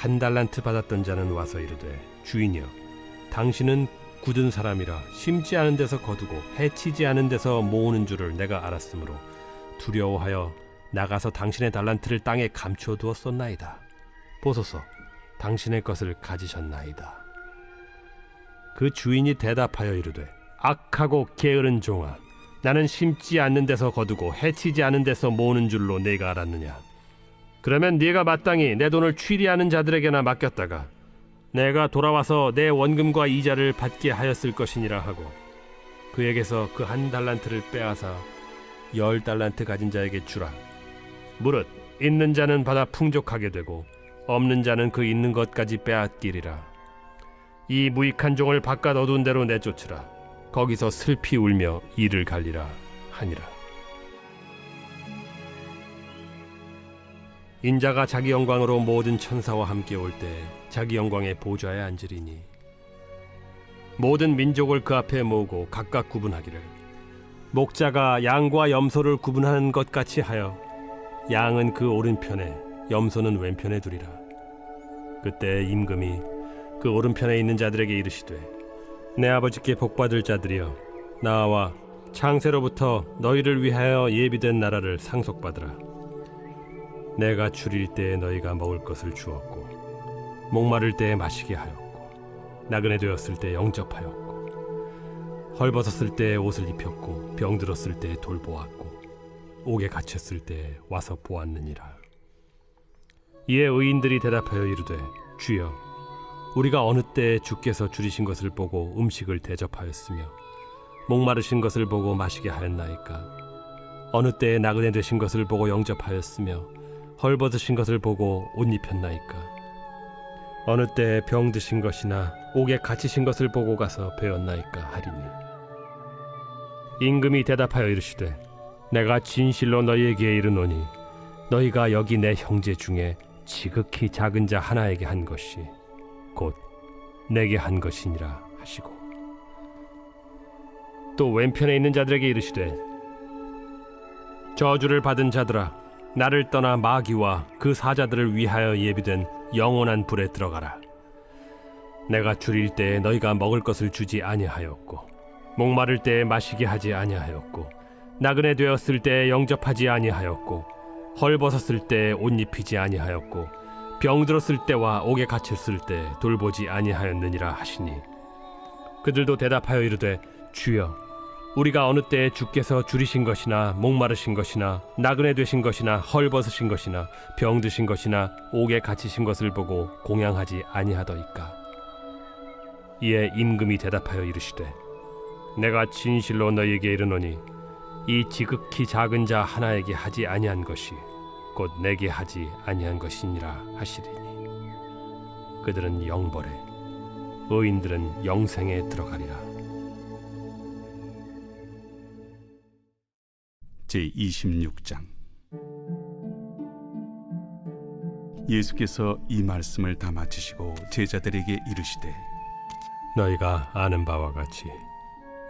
1달란트 받았던 자는 와서 이르되 주인이여 당신은 굳은 사람이라 심지 않은 데서 거두고 해치지 않은 데서 모으는 줄을 내가 알았으므로 두려워하여 나가서 당신의 달란트를 땅에 감추어 두었었나이다. 보소서 당신의 것을 가지셨나이다. 그 주인이 대답하여 이르되 악하고 게으른 종아 나는 심지 않는 데서 거두고 해치지 않은 데서 모으는 줄로 네가 알았느냐. 그러면 네가 마땅히 내 돈을 취리하는 자들에게나 맡겼다가 내가 돌아와서 내 원금과 이자를 받게 하였을 것이니라 하고 그에게서 그 1달란트를 빼앗아 10달란트 가진 자에게 주라. 무릇 있는 자는 받아 풍족하게 되고 없는 자는 그 있는 것까지 빼앗기리라. 이 무익한 종을 바깥 어두운 데로 내쫓으라. 거기서 슬피 울며 이를 갈리라 하니라. 인자가 자기 영광으로 모든 천사와 함께 올 때 자기 영광의 보좌에 앉으리니 모든 민족을 그 앞에 모으고 각각 구분하기를 목자가 양과 염소를 구분하는 것 같이 하여 양은 그 오른편에 염소는 왼편에 두리라. 그때 임금이 그 오른편에 있는 자들에게 이르시되 내 아버지께 복받을 자들이여 나와 창세로부터 너희를 위하여 예비된 나라를 상속받으라. 내가 줄일 때에 너희가 먹을 것을 주었고 목마를 때에 마시게 하였고 나그네 되었을 때 영접하였고 헐벗었을 때에 옷을 입혔고 병들었을 때에 돌보았고 옥에 갇혔을 때에 와서 보았느니라. 이에 의인들이 대답하여 이르되 주여 우리가 어느 때에 주께서 줄이신 것을 보고 음식을 대접하였으며 목마르신 것을 보고 마시게 하였나이까? 어느 때에 나그네 되신 것을 보고 영접하였으며 헐벗으신 것을 보고 옷 입혔나이까? 어느 때에 병드신 것이나 옥에 갇히신 것을 보고 가서 배웠나이까 하리니 임금이 대답하여 이르시되 내가 진실로 너희에게 이르노니 너희가 여기 내 형제 중에 지극히 작은 자 하나에게 한 것이 곧 내게 한 것이니라 하시고 또 왼편에 있는 자들에게 이르시되 저주를 받은 자들아 나를 떠나 마귀와 그 사자들을 위하여 예비된 영원한 불에 들어가라. 내가 줄일 때에 너희가 먹을 것을 주지 아니하였고 목마를 때에 마시게 하지 아니하였고 나그네 되었을 때에 영접하지 아니하였고 헐벗었을 때에 옷 입히지 아니하였고 병들었을 때와 옥에 갇혔을 때 돌보지 아니하였느니라 하시니 그들도 대답하여 이르되 주여 우리가 어느 때에 주께서 줄이신 것이나 목마르신 것이나 나그네 되신 것이나 헐벗으신 것이나 병드신 것이나 옥에 갇히신 것을 보고 공양하지 아니하더이까? 이에 임금이 대답하여 이르시되 내가 진실로 너희에게 이르노니 이 지극히 작은 자 하나에게 하지 아니한 것이 곧 내게 하지 아니한 것이니라 하시리니 그들은 영벌에 의인들은 영생에 들어가리라. 제26장 예수께서 이 말씀을 다 마치시고 제자들에게 이르시되 너희가 아는 바와 같이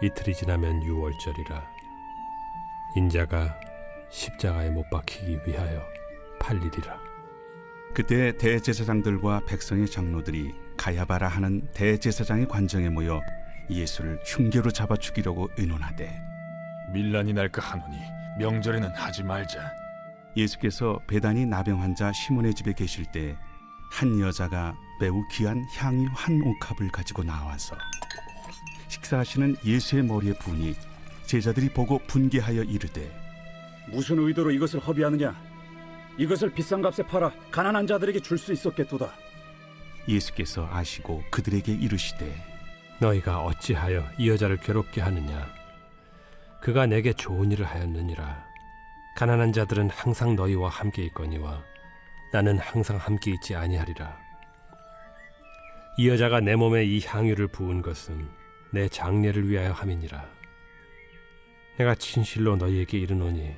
이틀이 지나면 유월절이라 인자가 십자가에 못 박히기 위하여 팔리리라. 그때 대제사장들과 백성의 장로들이 가야바라 하는 대제사장의 관정에 모여 예수를 흉계로 잡아 죽이려고 의논하되 밀란이 날까 하노니 명절에는 하지 말자. 예수께서 베다니 나병 환자 시몬의 집에 계실 때 한 여자가 매우 귀한 향유 한 옥합을 가지고 나와서 식사하시는 예수의 머리에 부으니 제자들이 보고 분개하여 이르되 무슨 의도로 이것을 허비하느냐? 이것을 비싼 값에 팔아 가난한 자들에게 줄 수 있었겠도다. 예수께서 아시고 그들에게 이르시되 너희가 어찌하여 이 여자를 괴롭게 하느냐? 그가 내게 좋은 일을 하였느니라. 가난한 자들은 항상 너희와 함께 있거니와 나는 항상 함께 있지 아니하리라. 이 여자가 내 몸에 이 향유를 부은 것은 내 장례를 위하여 함이니라. 내가 진실로 너희에게 이르노니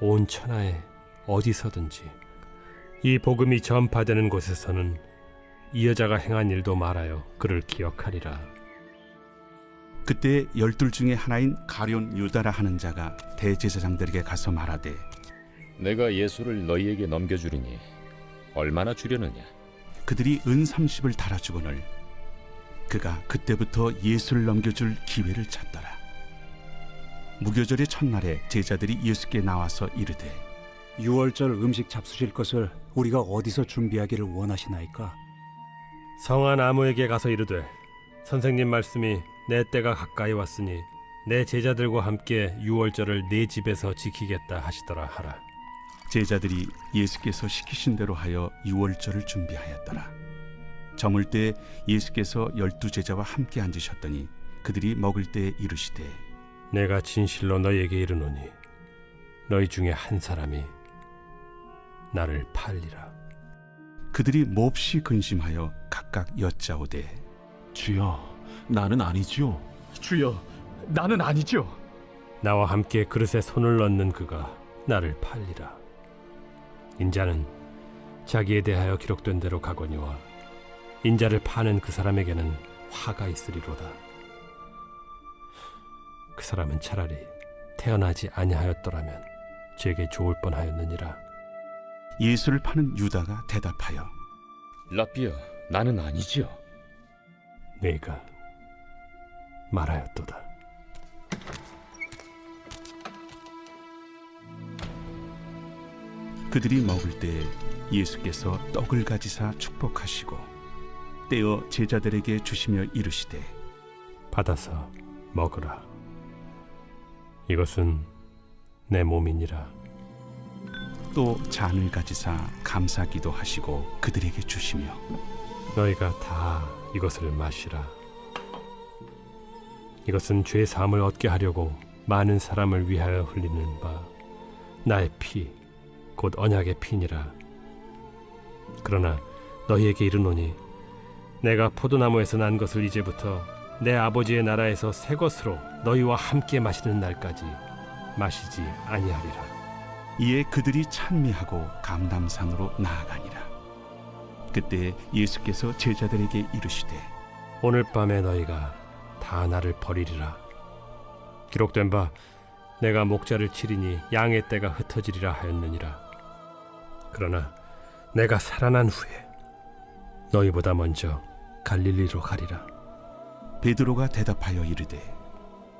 온 천하에 어디서든지 이 복음이 전파되는 곳에서는 이 여자가 행한 일도 말하여 그를 기억하리라. 그때 12 중에 하나인 가룟 유다라 하는 자가 대제사장들에게 가서 말하되 내가 예수를 너희에게 넘겨주리니 얼마나 주려느냐? 그들이 은 30을 달아주거늘 그가 그때부터 예수를 넘겨줄 기회를 찾더라. 무교절의 첫날에 제자들이 예수께 나와서 이르되 유월절 음식 잡수실 것을 우리가 어디서 준비하기를 원하시나이까? 성한 아무에게 가서 이르되 선생님 말씀이 내 때가 가까이 왔으니 내 제자들과 함께 유월절을 내 집에서 지키겠다 하시더라 하라. 제자들이 예수께서 시키신 대로 하여 유월절을 준비하였더라. 저물 때 예수께서 12 제자와 함께 앉으셨더니 그들이 먹을 때 이르시되 내가 진실로 너희에게 이르노니 너희 중에 한 사람이 나를 팔리라. 그들이 몹시 근심하여 각각 여짜오되 주여, 나는 아니지요. 주여, 나는 아니죠. 나와 함께 그릇에 손을 넣는 그가 나를 팔리라. 인자는 자기에 대하여 기록된 대로 가거니와 인자를 파는 그 사람에게는 화가 있으리로다. 그 사람은 차라리 태어나지 아니하였더라면 제게 좋을 뻔하였느니라. 예수를 파는 유다가 대답하여 라비여, 나는 아니지요. 네가 말하였도다. 그들이 먹을 때 예수께서 떡을 가지사 축복하시고 떼어 제자들에게 주시며 이르시되 받아서 먹으라. 이것은 내 몸이니라. 또 잔을 가지사 감사기도 하시고 그들에게 주시며 너희가 다 이것을 마시라. 이것은 죄 사함을 얻게 하려고 많은 사람을 위하여 흘리는 바 나의 피 곧 언약의 피니라. 그러나 너희에게 이르노니 내가 포도나무에서 난 것을 이제부터 내 아버지의 나라에서 새 것으로 너희와 함께 마시는 날까지 마시지 아니하리라. 이에 그들이 찬미하고 감람산으로 나아가니라. 그때 예수께서 제자들에게 이르시되 오늘 밤에 너희가 다 나를 버리리라. 기록된 바 내가 목자를 치리니 양의 떼가 흩어지리라 하였느니라. 그러나 내가 살아난 후에 너희보다 먼저 갈릴리로 가리라. 베드로가 대답하여 이르되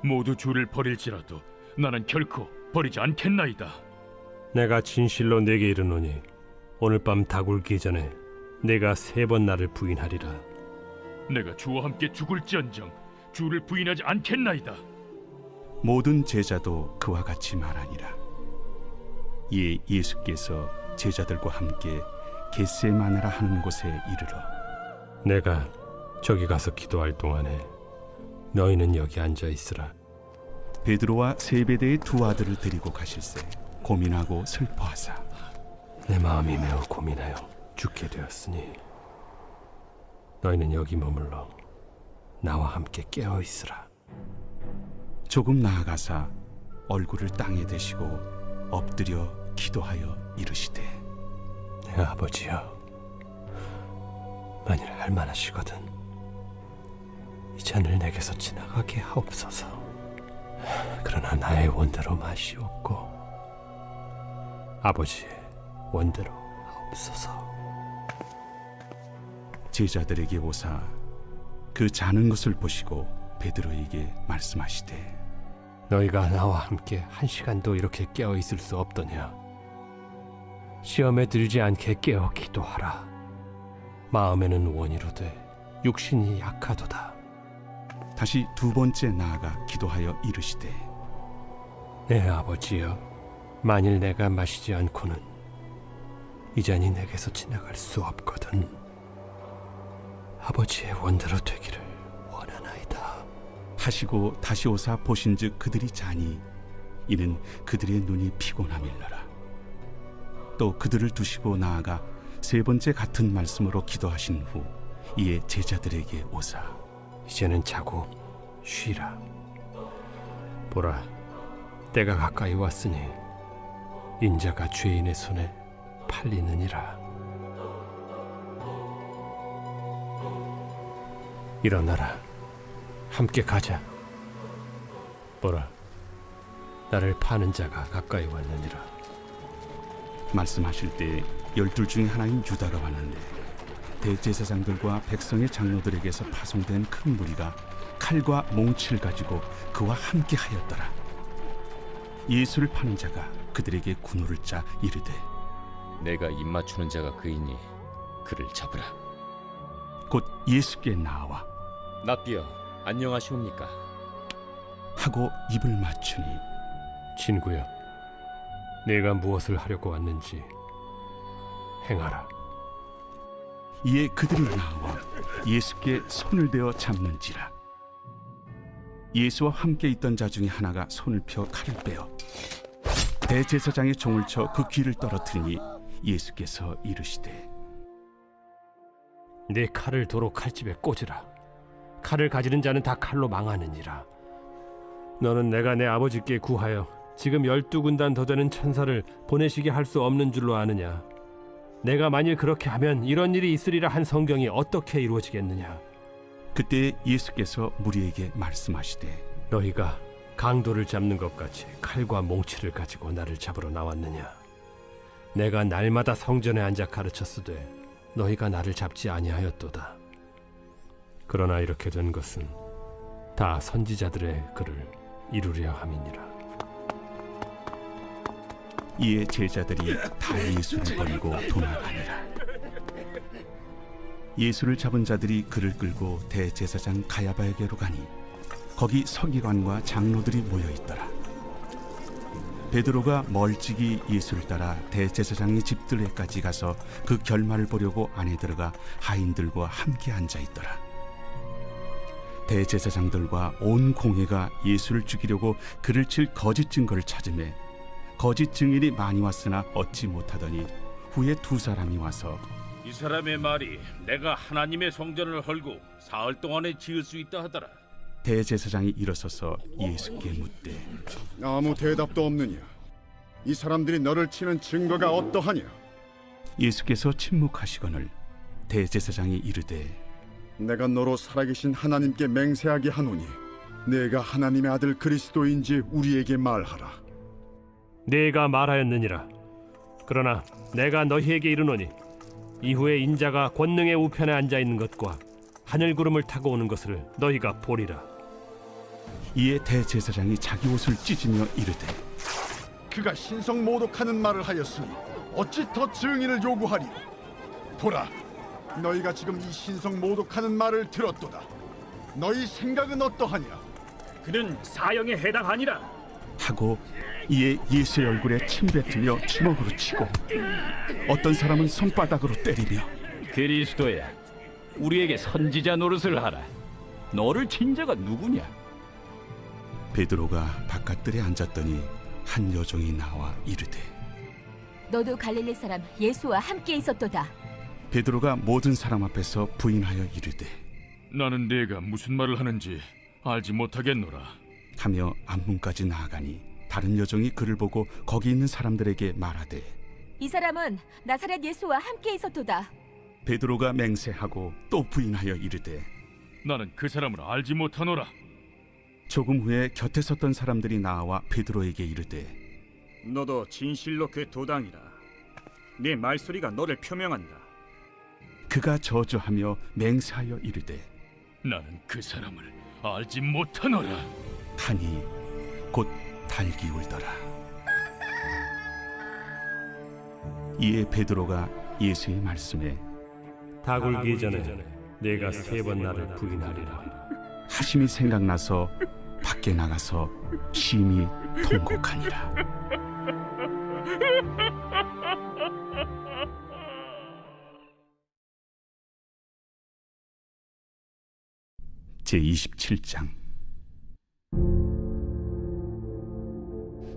모두 주를 버릴지라도 나는 결코 버리지 않겠나이다. 내가 진실로 네게 이르노니 오늘 밤 다굴기 전에 내가 3번 나를 부인하리라. 내가 주와 함께 죽을지언정 주를 부인하지 않겠나이다. 모든 제자도 그와 같이 말하니라. 이에 예수께서 제자들과 함께 겟세마네라 하는 곳에 이르러 내가 저기 가서 기도할 동안에 너희는 여기 앉아 있으라. 베드로와 세베대의 2 아들을 데리고 가실새 고민하고 슬퍼하사 내 마음이 매우 고민하여 죽게 되었으니 너희는 여기 머물러 나와 함께 깨어 있으라. 조금 나아가사 얼굴을 땅에 대시고 엎드려 기도하여 이르시되 내 아버지여, 만일 할만하시거든 이 잔을 내게서 지나가게 하옵소서. 그러나 나의 원대로 마시옵고 아버지의 원대로 하옵소서. 제자들에게 오사 그 자는 것을 보시고 베드로에게 말씀하시되 너희가 나와 함께 1시간도 이렇게 깨어 있을 수 없더냐. 시험에 들지 않게 깨어 기도하라. 마음에는 원이로되 육신이 약하도다. 다시 2번째 나아가 기도하여 이르시되 내 아버지여, 만일 내가 마시지 않고는 이 잔이 내게서 지나갈 수 없거든. 아버지의 원대로 되기를 원하나이다. 하시고 다시 오사 보신즉 그들이 자니 이는 그들의 눈이 피곤함일러라. 또 그들을 두시고 나아가 3번째 같은 말씀으로 기도하신 후 이에 제자들에게 오사 이제는 자고 쉬라. 보라, 때가 가까이 왔으니 인자가 죄인의 손에 팔리느니라. 일어나라, 함께 가자. 보라, 나를 파는 자가 가까이 왔느니라. 말씀하실 때 12 중에 하나인 유다가 왔는데 대제사장들과 백성의 장로들에게서 파송된 큰 무리가 칼과 몽치를 가지고 그와 함께 하였더라. 예수를 파는 자가 그들에게 군호를 짜 이르되 내가 입맞추는 자가 그이니 그를 잡으라. 곧 예수께 나와 라비여, 안녕하시옵니까? 하고 입을 맞추니 친구여, 내가 무엇을 하려고 왔는지 행하라. 이에 그들이 나와 예수께 손을 대어 잡는지라. 예수와 함께 있던 자 중에 하나가 손을 펴 칼을 빼어 대제사장의 종을 쳐 그 귀를 떨어뜨리니 예수께서 이르시되 내 칼을 도로 칼집에 꽂으라. 칼을 가지는 자는 다 칼로 망하느니라. 너는 내가 내 아버지께 구하여 지금 12군단 더 되는 천사를 보내시게 할 수 없는 줄로 아느냐. 내가 만일 그렇게 하면 이런 일이 있으리라 한 성경이 어떻게 이루어지겠느냐? 그때 예수께서 무리에게 말씀하시되 너희가 강도를 잡는 것 같이 칼과 몽치를 가지고 나를 잡으러 나왔느냐? 내가 날마다 성전에 앉아 가르쳤으되 너희가 나를 잡지 아니하였도다. 그러나 이렇게 된 것은 다 선지자들의 글을 이루려 함이니라. 이에 제자들이 다 예수를 버리고 도망하니라. 예수를 잡은 자들이 그를 끌고 대제사장 가야바에게로 가니 거기 서기관과 장로들이 모여 있더라. 베드로가 멀찍이 예수를 따라 대제사장의 집들에까지 가서 그 결말을 보려고 안에 들어가 하인들과 함께 앉아 있더라. 대제사장들과 온 공회가 예수를 죽이려고 그를 칠 거짓 증거를 찾으매 거짓 증인이 많이 왔으나 얻지 못하더니 후에 두 사람이 와서 이 사람의 말이 내가 하나님의 성전을 헐고 사흘 동안에 지을 수 있다 하더라. 대제사장이 일어서서 예수께 묻되 아무 대답도 없느냐? 이 사람들이 너를 치는 증거가 어떠하냐? 예수께서 침묵하시거늘 대제사장이 이르되 내가 너로 살아계신 하나님께 맹세하게 하노니 내가 하나님의 아들 그리스도인지 우리에게 말하라. 네가 말하였느니라. 그러나 내가 너희에게 이르노니 이후에 인자가 권능의 우편에 앉아 있는 것과 하늘 구름을 타고 오는 것을 너희가 보리라. 이에 대제사장이 자기 옷을 찢으며 이르되 그가 신성 모독하는 말을 하였으니 어찌 더 증인을 요구하리요? 보라, 너희가 지금 이 신성 모독하는 말을 들었도다. 너희 생각은 어떠하냐? 그는 사형에 해당하니라. 하고 이에 예수의 얼굴에 침 뱉으며 주먹으로 치고 어떤 사람은 손바닥으로 때리며 그리스도야, 우리에게 선지자 노릇을 하라. 너를 친 자가 누구냐? 베드로가 바깥들에 앉았더니 한 여종이 나와 이르되 너도 갈릴리 사람 예수와 함께 있었도다. 베드로가 모든 사람 앞에서 부인하여 이르되 나는 네가 무슨 말을 하는지 알지 못하겠노라. 하며 앞문까지 나아가니 다른 여종이 그를 보고 거기 있는 사람들에게 말하되 이 사람은 나사렛 예수와 함께 있었도다. 베드로가 맹세하고 또 부인하여 이르되 나는 그 사람을 알지 못하노라. 조금 후에 곁에 섰던 사람들이 나와 베드로에게 이르되 너도 진실로 그 도당이라. 네 말소리가 너를 표명한다. 그가 저주하며 맹세하여 이르되 나는 그 사람을 알지 못하노라. 하니 곧 달기 울더라. 이에 베드로가 예수의 말씀에 닭 울기 전에 네가 세 번 나를 부인하리라. 하심이 생각나서 밖에 나가서 심히 통곡하니라. 제27장.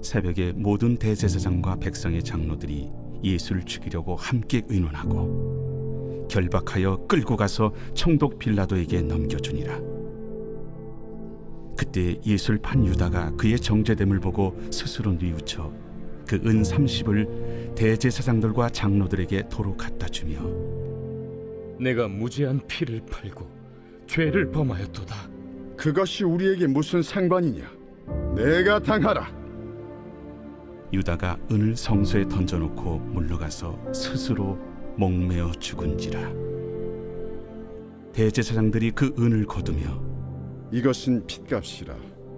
새벽에 모든 대제사장과 백성의 장로들이 예수를 죽이려고 함께 의논하고 결박하여 끌고 가서 총독 빌라도에게 넘겨주니라. 그때 예수를 판 유다가 그의 정죄됨을 보고 스스로 뉘우쳐 그 은 30을 대제사장들과 장로들에게 도로 갖다 주며 내가 무죄한 피를 팔고 죄를 범하였도다. 그것이 우리에게 무슨 상관이냐? 내가 당하라. 유다가 은을 성소에 던져놓고 물러가서 스스로 목매어 죽은지라. 대제사장들이 그 은을 거두며 이것은 핏값이라.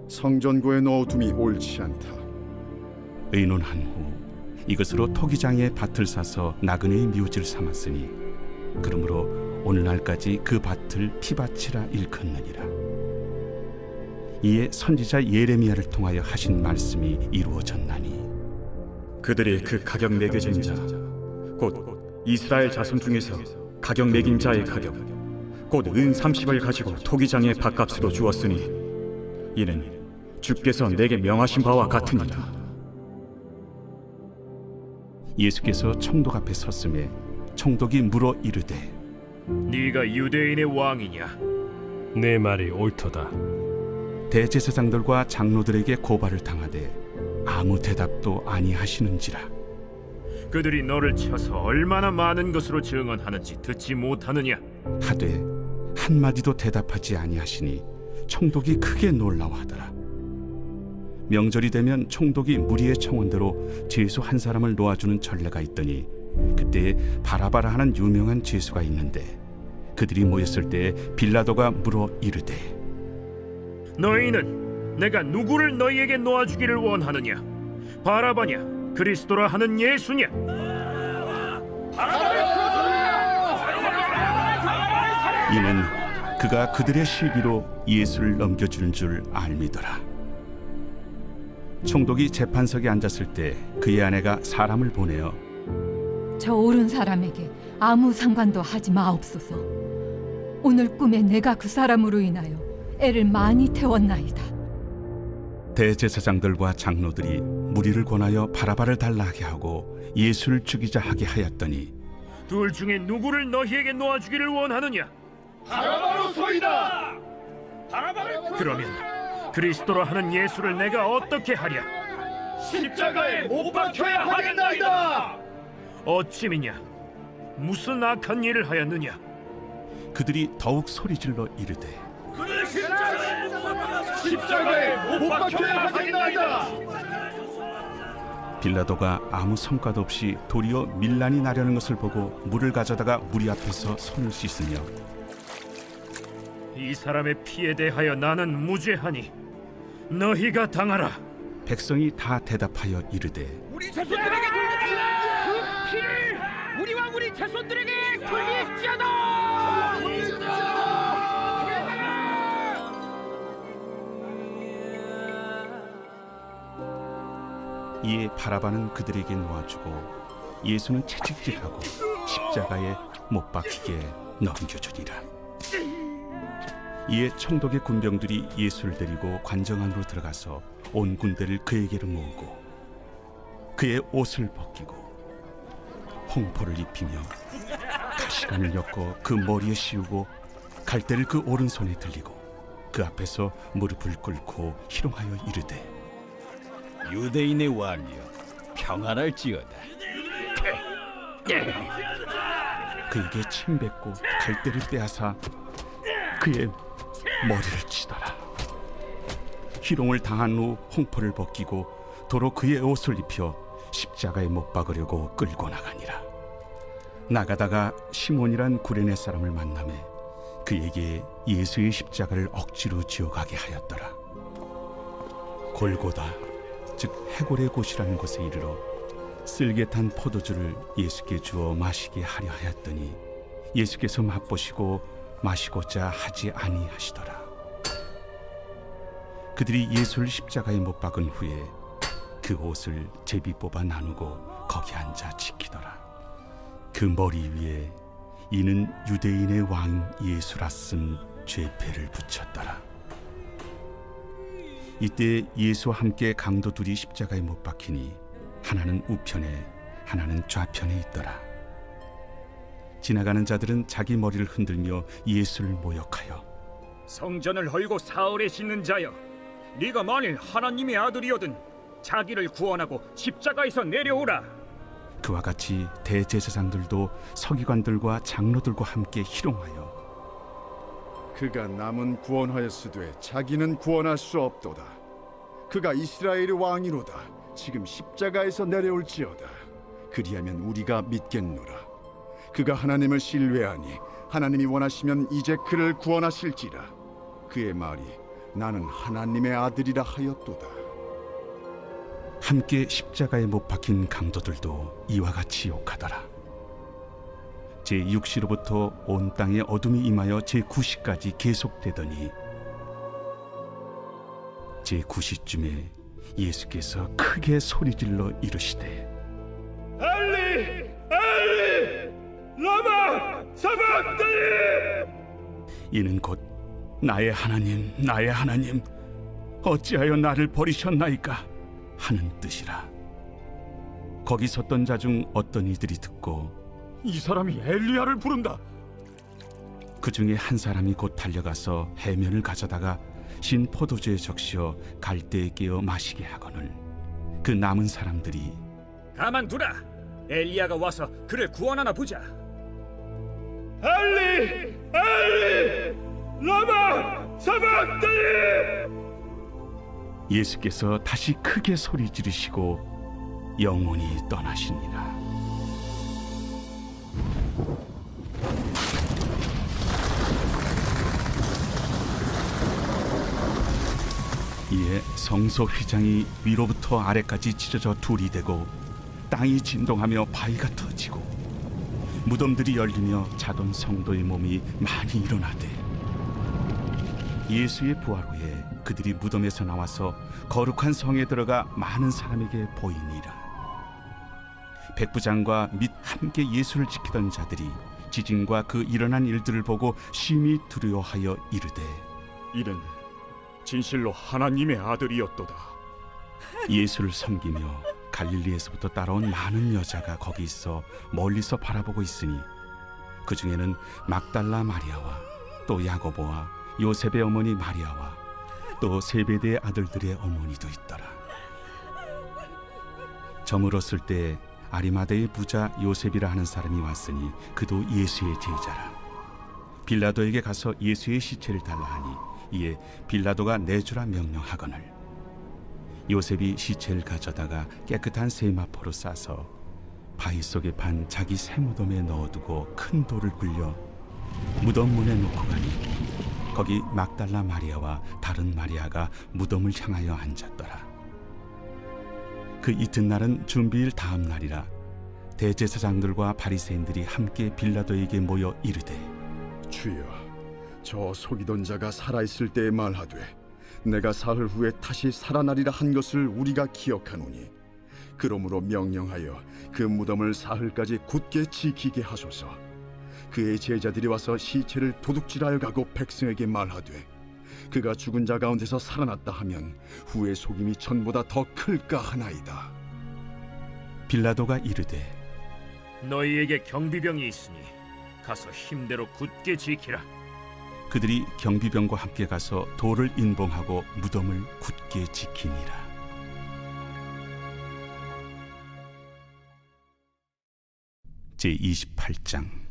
성전고에 넣어둠이 옳지 않다. 의논한 후 이것으로 토기장에 밭을 사서 나그네의 묘지를 삼았으니 그러므로 오늘날까지 그 밭을 피밭이라 일컫느니라. 이에 선지자 예레미야를 통하여 하신 말씀이 이루어졌나니 그들이 그 가격 매겨진 자, 곧 이스라엘 자손 중에서 가격 매긴 자의 가격, 곧 은 30을 가지고 토기장의 밭값으로 주었으니 이는 주께서 내게 명하신 바와 같으니라. 예수께서 총독 앞에 섰음에 총독이 물어 이르되 네가 유대인의 왕이냐? 내 말이 옳도다. 대제사장들과 장로들에게 고발을 당하되 아무 대답도 아니하시는지라. 그들이 너를 쳐서 얼마나 많은 것으로 증언하는지 듣지 못하느냐? 하되 한마디도 대답하지 아니하시니 총독이 크게 놀라워하더라. 명절이 되면 총독이 무리의 청원대로 죄수 한 사람을 놓아주는 전례가 있더니 그때 바라바라 하는 유명한 죄수가 있는데 그들이 모였을 때 빌라도가 물어 이르되 너희는 내가 누구를 너희에게 놓아주기를 원하느냐? 바라바냐? 그리스도라 하는 예수냐? 이는 그가 그들의 시기로 예수를 넘겨주는 줄 알미더라. 총독이 재판석에 앉았을 때 그의 아내가 사람을 보내어 저 옳은 사람에게 아무 상관도 하지 마옵소서. 오늘 꿈에 내가 그 사람으로 인하여 애를 많이 태웠나이다. 대제사장들과 장로들이 무리를 권하여 바라바를 달라하게 하고 예수를 죽이자 하게 하였더니 둘 중에 누구를 너희에게 놓아주기를 원하느냐? 바라바로소이다. 그러면 그리스도라 하는 예수를 내가 어떻게 하랴? 십자가에 못 박혀야 하겠나이다. 어찌미냐? 무슨 악한 일을 하였느냐? 그들이 더욱 소리질러 이르되 십자가에 못 박혀야 하겠나이다. 빌라도가 아무 성과도 없이 도리어 밀란이 나려는 것을 보고 물을 가져다가 무리 앞에서 손을 씻으며 이 사람의 피에 대하여 나는 무죄하니 너희가 당하라. 백성이 다 대답하여 이르되 우리 자손들에게 돌려달라. 그 피를 우리와 우리 자손들에게 돌리시다. 이에 바라바는 그들에게 놓아주고 예수는 채찍질하고 십자가에 못 박히게 넘겨주니라. 이에 총독의 군병들이 예수를 데리고 관정 안으로 들어가서 온 군대를 그에게로 모으고 그의 옷을 벗기고 홍포를 입히며 가시관을 엮어 그 머리에 씌우고 갈대를 그 오른손에 들리고 그 앞에서 무릎을 꿇고 희롱하여 이르되 유대인의 왕이여, 평안할지어다. 그에게 침 뱉고 갈대를 빼앗아 그의 머리를 치더라. 희롱을 당한 후 홍포를 벗기고 도로 그의 옷을 입혀 십자가에 못 박으려고 끌고 나가니라. 나가다가 시몬이란 구레네 사람을 만나매 그에게 예수의 십자가를 억지로 지어가게 하였더라. 골고다 즉 해골의 곳이라는 곳에 이르러 쓸개 탄 포도주를 예수께 주어 마시게 하려 하였더니 예수께서 맛보시고 마시고자 하지 아니하시더라. 그들이 예수를 십자가에 못 박은 후에 그 옷을 제비 뽑아 나누고 거기 앉아 지키더라. 그 머리 위에 이는 유대인의 왕 예수라 쓴 죄패를 붙였더라. 이때 예수와 함께 강도 둘이 십자가에 못 박히니 하나는 우편에 하나는 좌편에 있더라. 지나가는 자들은 자기 머리를 흔들며 예수를 모욕하여 성전을 헐고 사흘에 씻는 자여, 네가 만일 하나님의 아들이거든 자기를 구원하고 십자가에서 내려오라. 그와 같이 대제사장들도 서기관들과 장로들과 함께 희롱하여 그가 남은 구원하였으되 자기는 구원할 수 없도다. 그가 이스라엘의 왕이로다. 지금 십자가에서 내려올지어다. 그리하면 우리가 믿겠노라. 그가 하나님을 신뢰하니 하나님이 원하시면 이제 그를 구원하실지라. 그의 말이 나는 하나님의 아들이라 하였도다. 함께 십자가에 못 박힌 강도들도 이와 같이 욕하더라. 제6시로부터 온 땅에 어둠이 임하여 제9시까지 계속되더니 제9시쯤에 예수께서 크게 소리질러 이르시되 엘리 엘리 라마 사박다니. 이는 곧 나의 하나님 어찌하여 나를 버리셨나이까 하는 뜻이라. 거기 섰던 자 중 어떤 이들이 듣고 이 사람이 엘리야를 부른다. 그 중에 한 사람이 곧 달려가서 해면을 가져다가 신 포도주에 적시어 갈대에 깨어 마시게 하거늘 그 남은 사람들이 가만두라. 엘리야가 와서 그를 구원하나 보자. 예수께서 다시 크게 소리 지르시고 영원히 떠나시니라. 이에 성소 휘장이 위로부터 아래까지 찢어져 둘이 되고 땅이 진동하며 바위가 터지고 무덤들이 열리며 자던 성도의 몸이 많이 일어나되 예수의 부활 후에 그들이 무덤에서 나와서 거룩한 성에 들어가 많은 사람에게 보이니라. 백부장과 및 함께 예수를 지키던 자들이 지진과 그 일어난 일들을 보고 심히 두려워하여 이르되 이는 진실로 하나님의 아들이었도다. 예수를 섬기며 갈릴리에서부터 따라온 많은 여자가 거기 있어 멀리서 바라보고 있으니 그 중에는 막달라 마리아와 또 야고보와 요셉의 어머니 마리아와 또 세베대의 아들들의 어머니도 있더라. 저물었을 때 아리마대의 부자 요셉이라 하는 사람이 왔으니 그도 예수의 제자라. 빌라도에게 가서 예수의 시체를 달라 하니 이에 빌라도가 내주라 명령하거늘 요셉이 시체를 가져다가 깨끗한 세마포로 싸서 바위 속에 판 자기 새 무덤에 넣어두고 큰 돌을 굴려 무덤 문에 놓고 가니 거기 막달라 마리아와 다른 마리아가 무덤을 향하여 앉았더라. 그 이튿날은 준비일 다음 날이라 대제사장들과 바리새인들이 함께 빌라도에게 모여 이르되 주여, 저 속이던 자가 살아있을 때에 말하되 내가 사흘 후에 다시 살아나리라 한 것을 우리가 기억하노니 그러므로 명령하여 그 무덤을 사흘까지 굳게 지키게 하소서. 그의 제자들이 와서 시체를 도둑질하여 가고 백성에게 말하되 그가 죽은 자 가운데서 살아났다 하면 후의 속임이 전보다 더 클까 하나이다. 빌라도가 이르되 너희에게 경비병이 있으니 가서 힘대로 굳게 지키라. 그들이 경비병과 함께 가서 돌을 인봉하고 무덤을 굳게 지키니라. 제28장.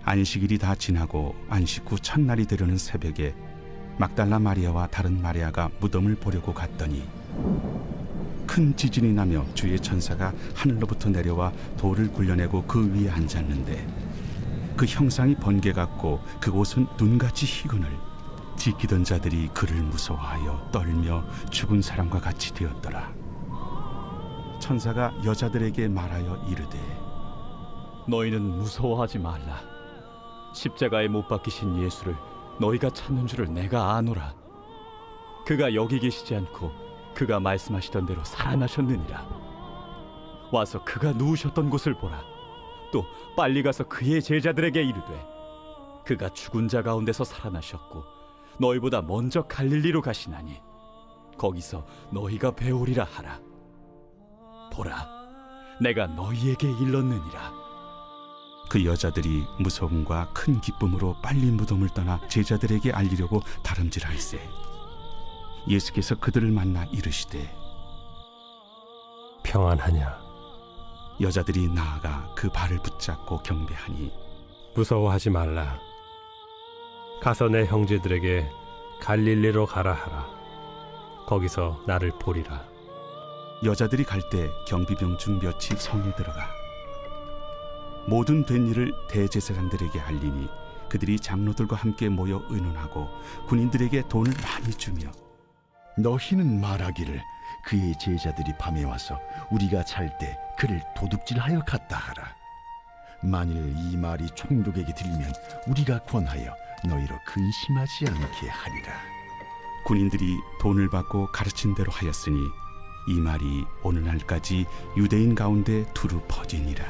안식일이 다 지나고 안식 후 첫날이 되려는 새벽에 막달라 마리아와 다른 마리아가 무덤을 보려고 갔더니 큰 지진이 나며 주의 천사가 하늘로부터 내려와 돌을 굴려내고 그 위에 앉았는데 그 형상이 번개 같고 그곳은 눈같이 희거늘 지키던 자들이 그를 무서워하여 떨며 죽은 사람과 같이 되었더라. 천사가 여자들에게 말하여 이르되 너희는 무서워하지 말라. 십자가에 못 박히신 예수를 너희가 찾는 줄을 내가 아노라. 그가 여기 계시지 않고 그가 말씀하시던 대로 살아나셨느니라. 와서 그가 누우셨던 곳을 보라. 또 빨리 가서 그의 제자들에게 이르되 그가 죽은 자 가운데서 살아나셨고 너희보다 먼저 갈릴리로 가시나니 거기서 너희가 배우리라 하라. 보라, 내가 너희에게 일렀느니라. 그 여자들이 무서움과 큰 기쁨으로 빨리 무덤을 떠나 제자들에게 알리려고 다름질할세 예수께서 그들을 만나 이르시되 평안하냐? 여자들이 나아가 그 발을 붙잡고 경배하니 무서워하지 말라. 가서 내 형제들에게 갈릴리로 가라 하라. 거기서 나를 보리라. 여자들이 갈 때 경비병 중 몇이 성에 들어가 모든 된 일을 대제사장들에게 알리니 그들이 장로들과 함께 모여 의논하고 군인들에게 돈을 많이 주며 너희는 말하기를 그의 제자들이 밤에 와서 우리가 잘 때 그를 도둑질하여 갔다 하라. 만일 이 말이 총독에게 들리면 우리가 권하여 너희로 근심하지 않게 하리라. 군인들이 돈을 받고 가르친 대로 하였으니 이 말이 오늘날까지 유대인 가운데 두루 퍼지니라.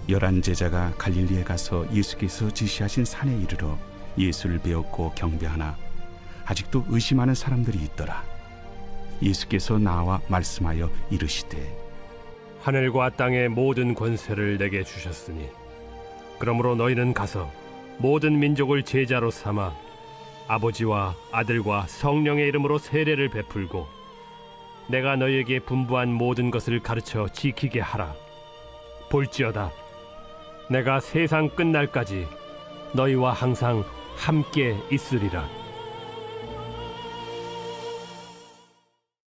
11 제자가 갈릴리에 가서 예수께서 지시하신 산에 이르러 예수를 배웠고 경배하나 아직도 의심하는 사람들이 있더라. 예수께서 나와 말씀하여 이르시되 하늘과 땅의 모든 권세를 내게 주셨으니 그러므로 너희는 가서 모든 민족을 제자로 삼아 아버지와 아들과 성령의 이름으로 세례를 베풀고 내가 너희에게 분부한 모든 것을 가르쳐 지키게 하라. 볼지어다 내가 세상 끝날까지 너희와 항상 함께 있으리라.